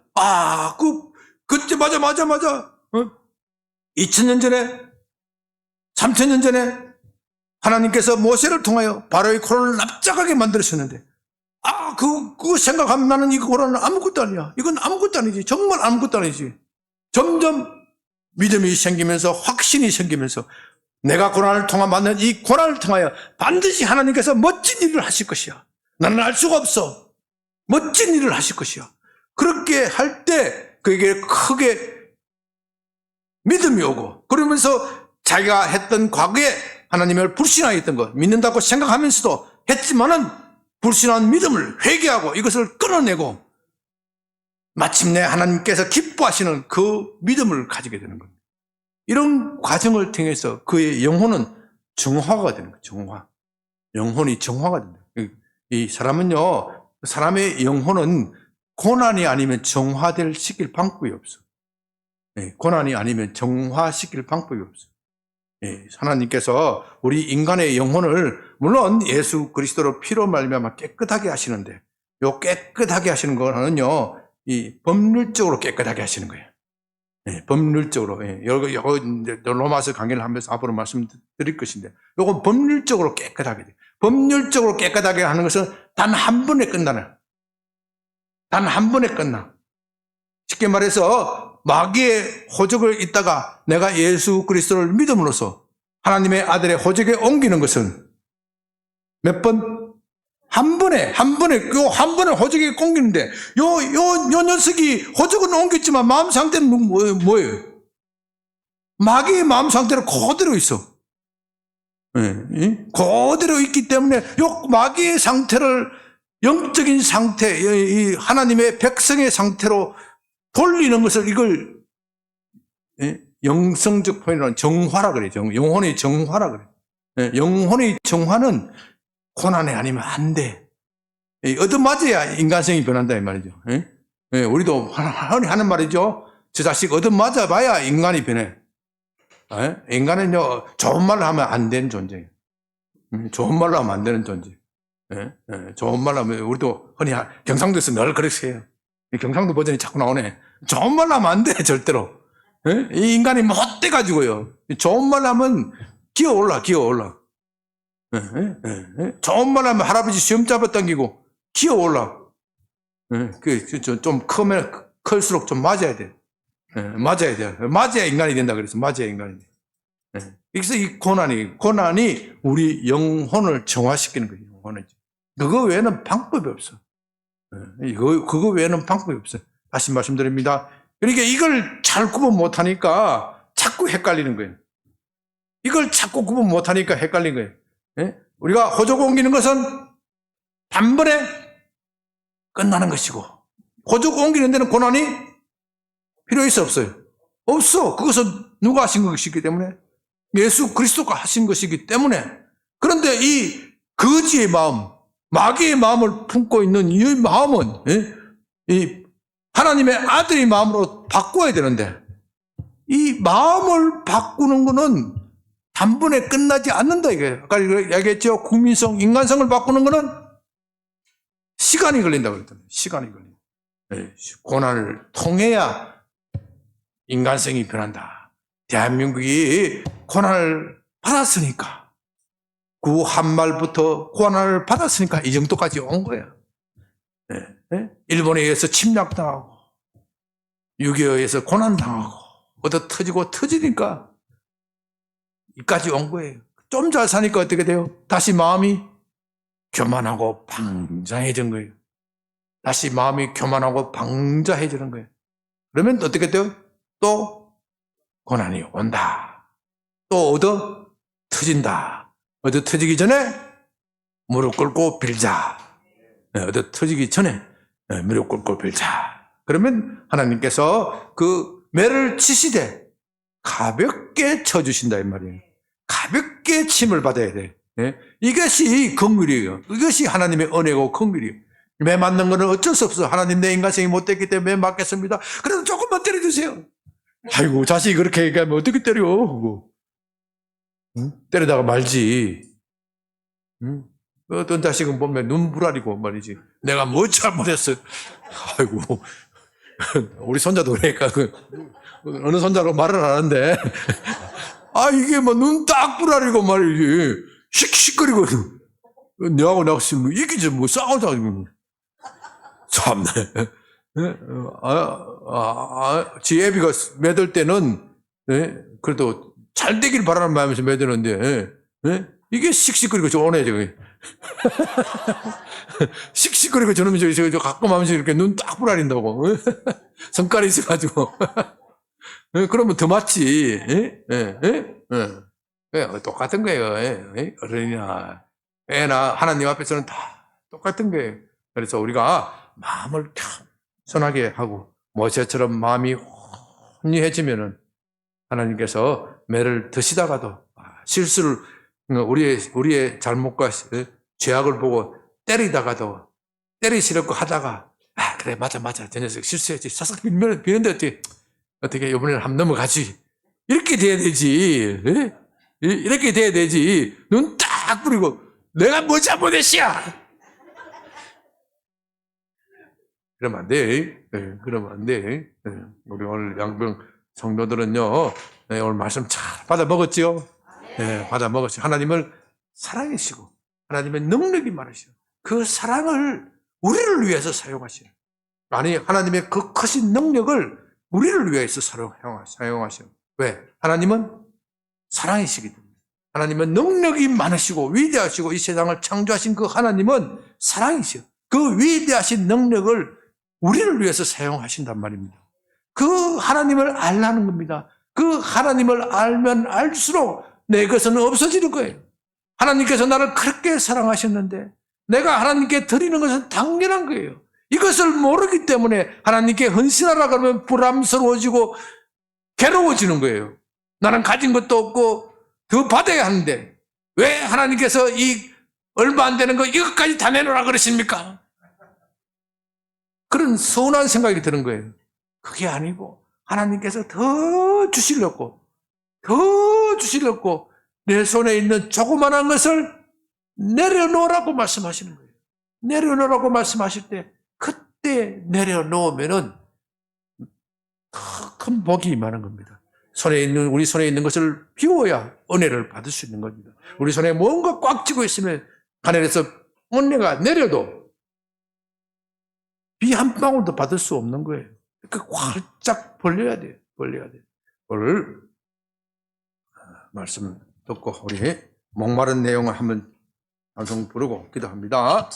그때 맞아. 2000년 전에 3000년 전에 하나님께서 모세를 통하여 바로의 고난을 납작하게 만들으셨는데 그거 생각하면 나는 이 고난은 아무것도 아니야. 이건 아무것도 아니지. 정말 아무것도 아니지. 점점 믿음이 생기면서 확신이 생기면서 내가 고난을 통하 만난 이 고난을 통하여 반드시 하나님께서 멋진 일을 하실 것이야. 나는 알 수가 없어. 멋진 일을 하실 것이야. 그렇게 할 때 그에게 크게 믿음이 오고 그러면서 자기가 했던 과거에 하나님을 불신하였던 것 믿는다고 생각하면서도 했지만은 불신한 믿음을 회개하고 이것을 끊어내고 마침내 하나님께서 기뻐하시는 그 믿음을 가지게 되는 겁니다. 이런 과정을 통해서 그의 영혼은 정화가 되는 거예요. 정화. 영혼이 정화가 된다. 이 사람은요, 사람의 영혼은 고난이 아니면 정화될 시킬 방법이 없어. 고난이 아니면 정화시킬 방법이 없어. 하나님께서 우리 인간의 영혼을 물론 예수 그리스도로 피로 말미암아 깨끗하게 하시는데 요 깨끗하게 하시는 거는요, 이 법률적으로 깨끗하게 하시는 거예요. 예, 법률적으로. 예, 요거 이제 로마서 강의를 하면서 앞으로 말씀드릴 것인데, 요건 법률적으로 깨끗하게 돼요. 법률적으로 깨끗하게 하는 것은 단 한 번에 끝나는, 단 한 번에 끝나. 쉽게 말해서 마귀의 호적을 있다가 내가 예수 그리스도를 믿음으로써 하나님의 아들의 호적에 옮기는 것은 몇 번? 한 번에 호적에 옮기는데, 요 녀석이 호적은 옮겼지만 마음 상태는 뭐예요? 마귀의 마음 상태로 그대로 있어. 그대로 있기 때문에 요 마귀의 상태를 영적인 상태, 이 하나님의 백성의 상태로 돌리는 것을 이걸 영성적 표현으로는 정화라 그래요. 영혼의 정화라 그래요. 영혼의 정화는 고난이 아니면 안 돼. 얻어맞아야 인간성이 변한다 이 말이죠. 우리도 흔히 하는 말이죠. 저 자식 얻어맞아 봐야 인간이 변해. 인간은요, 좋은 말로 하면 안 되는 존재예요. 좋은 말로 하면 안 되는 존재. 좋은 말로 하면, 우리도 흔히 경상도에서 늘 그렇게 해요. 경상도 버전이 자꾸 나오네. 좋은 말로 하면 안 돼, 절대로. 이 인간이 못돼가지고요. 좋은 말로 하면 기어올라. 좋은 말로 하면 할아버지 시험 잡아당기고 기어올라. 좀 클수록 좀 맞아야 돼. 맞아야 돼. 맞아야 인간이 된다 그래서 맞아야 인간이 돼. 그래서 이 고난이 우리 영혼을 정화시키는 거예요. 영혼을. 그거 외에는 방법이 없어. 그거 외에는 방법이 없어요. 다시 말씀드립니다. 그러니까 이걸 잘 구분 못하니까 자꾸 헷갈리는 거예요. 이걸 자꾸 구분 못하니까 헷갈리는 거예요. 우리가 호적 옮기는 것은 단번에 끝나는 것이고, 호적 옮기는 데는 고난이 필요 있어 없어요? 없어. 그것은 누가 하신 것이기 때문에, 예수 그리스도가 하신 것이기 때문에. 그런데 이 거지의 마음, 마귀의 마음을 품고 있는 이 마음은 이 하나님의 아들의 마음으로 바꿔야 되는데, 이 마음을 바꾸는 거는 단번에 끝나지 않는다 이거예요. 아까 얘기했죠. 국민성, 인간성을 바꾸는 거는 시간이 걸린다고 그랬잖아요. 시간이 걸린다. 고난을 통해야 인간성이 변한다. 대한민국이 고난을 받았으니까, 그 한말부터 고난을 받았으니까 이 정도까지 온 거예요. 일본에 의해서 침략당하고 6.25에 의해서 고난당하고 얻어 터지니까 이까지 온 거예요. 좀 잘 사니까 어떻게 돼요? 다시 마음이 교만하고 방자해진 거예요. 다시 마음이 교만하고 방자해지는 거예요. 그러면 어떻게 돼요? 또 고난이 온다. 또 얻어 터진다. 얻어 터지기 전에 무릎 꿇고 빌자. 얻어 터지기 전에 무릎 꿇고 빌자. 그러면 하나님께서 그 매를 치시되 가볍게 쳐주신다 이 말이에요. 가볍게 침을 받아야 돼. 이것이 긍휼이에요. 이것이 하나님의 은혜고 긍휼이에요. 매 맞는 거는 어쩔 수 없어. 하나님 내 인간성이 못됐기 때문에 매 맞겠습니다. 그래도 조금만 때려주세요. 아이고 자식이 그렇게 얘기하면 어떻게 때려? 때리다가 말지. 어떤 자식은 보면 눈부라리고 말이지. 내가 뭐 잘못했어. 아이고 우리 손자도 그러니까 어느 손자로 말을 안 하는데 이게 뭐 눈 딱 부라리고 말이지. 씩씩거리고 너하고 내가 이기지 뭐 싸우자. 참네. 지 애비가 매들 때는 그래도 잘 되길 바라는 마음에서 매드는데 이게 씩씩거리고 좋네 저기. 씩씩거리고 저놈이 저 가끔 하면서 이렇게 눈 딱 부라린다고. 성깔이 있어가지고. 그러면 더 맞지. 똑같은 거예요. 어른이나 애나 하나님 앞에서는 다 똑같은 거예요. 그래서 우리가 마음을 편하게 하고 모세처럼 마음이 혼미해지면은 하나님께서 매를 드시다가도 실수를 우리의 잘못과 죄악을 보고 때리다가도 때리시려고 하다가 그래 맞아 저 녀석 실수했지 사삭 비는데 어떻게 이번에는 한번 넘어가지 이렇게 돼야 되지. 이렇게 돼야 되지. 눈 딱 뿌리고 내가 뭐 잘못했시야 그러면 안 돼. 네, 그러면 안 돼. 네, 우리 오늘 양병 성도들은요, 네, 오늘 말씀 잘 받아 먹었지요? 네, 받아 먹었어요. 하나님을 사랑이시고, 하나님의 능력이 많으시고, 그 사랑을 우리를 위해서 사용하시요. 아니, 하나님의 그 크신 능력을 우리를 위해서 사용하시요. 왜? 하나님은 사랑이시기 때문에. 하나님은 능력이 많으시고 위대하시고 이 세상을 창조하신 그 하나님은 사랑이시요. 그 위대하신 능력을 우리를 위해서 사용하신단 말입니다. 그 하나님을 알라는 겁니다. 그 하나님을 알면 알수록 내 것은 없어지는 거예요. 하나님께서 나를 그렇게 사랑하셨는데 내가 하나님께 드리는 것은 당연한 거예요. 이것을 모르기 때문에 하나님께 헌신하라 그러면 부담스러워지고 괴로워지는 거예요. 나는 가진 것도 없고 더 받아야 하는데 왜 하나님께서 이 얼마 안 되는 거 이것까지 다 내놓으라 그러십니까? 그런 서운한 생각이 드는 거예요. 그게 아니고 하나님께서 더 주시려고 내 손에 있는 조그만한 것을 내려놓으라고 말씀하시는 거예요. 내려놓으라고 말씀하실 때 그때 내려놓으면은 더 큰 복이 임하는 겁니다. 우리 손에 있는 것을 비워야 은혜를 받을 수 있는 겁니다. 우리 손에 뭔가 꽉 쥐고 있으면 하늘에서 은혜가 내려도 비 한 방울도 받을 수 없는 거예요. 그러니까 활짝 벌려야 돼요. 오늘 말씀 듣고 우리 목마른 내용을 한번 찬송 부르고 기도합니다.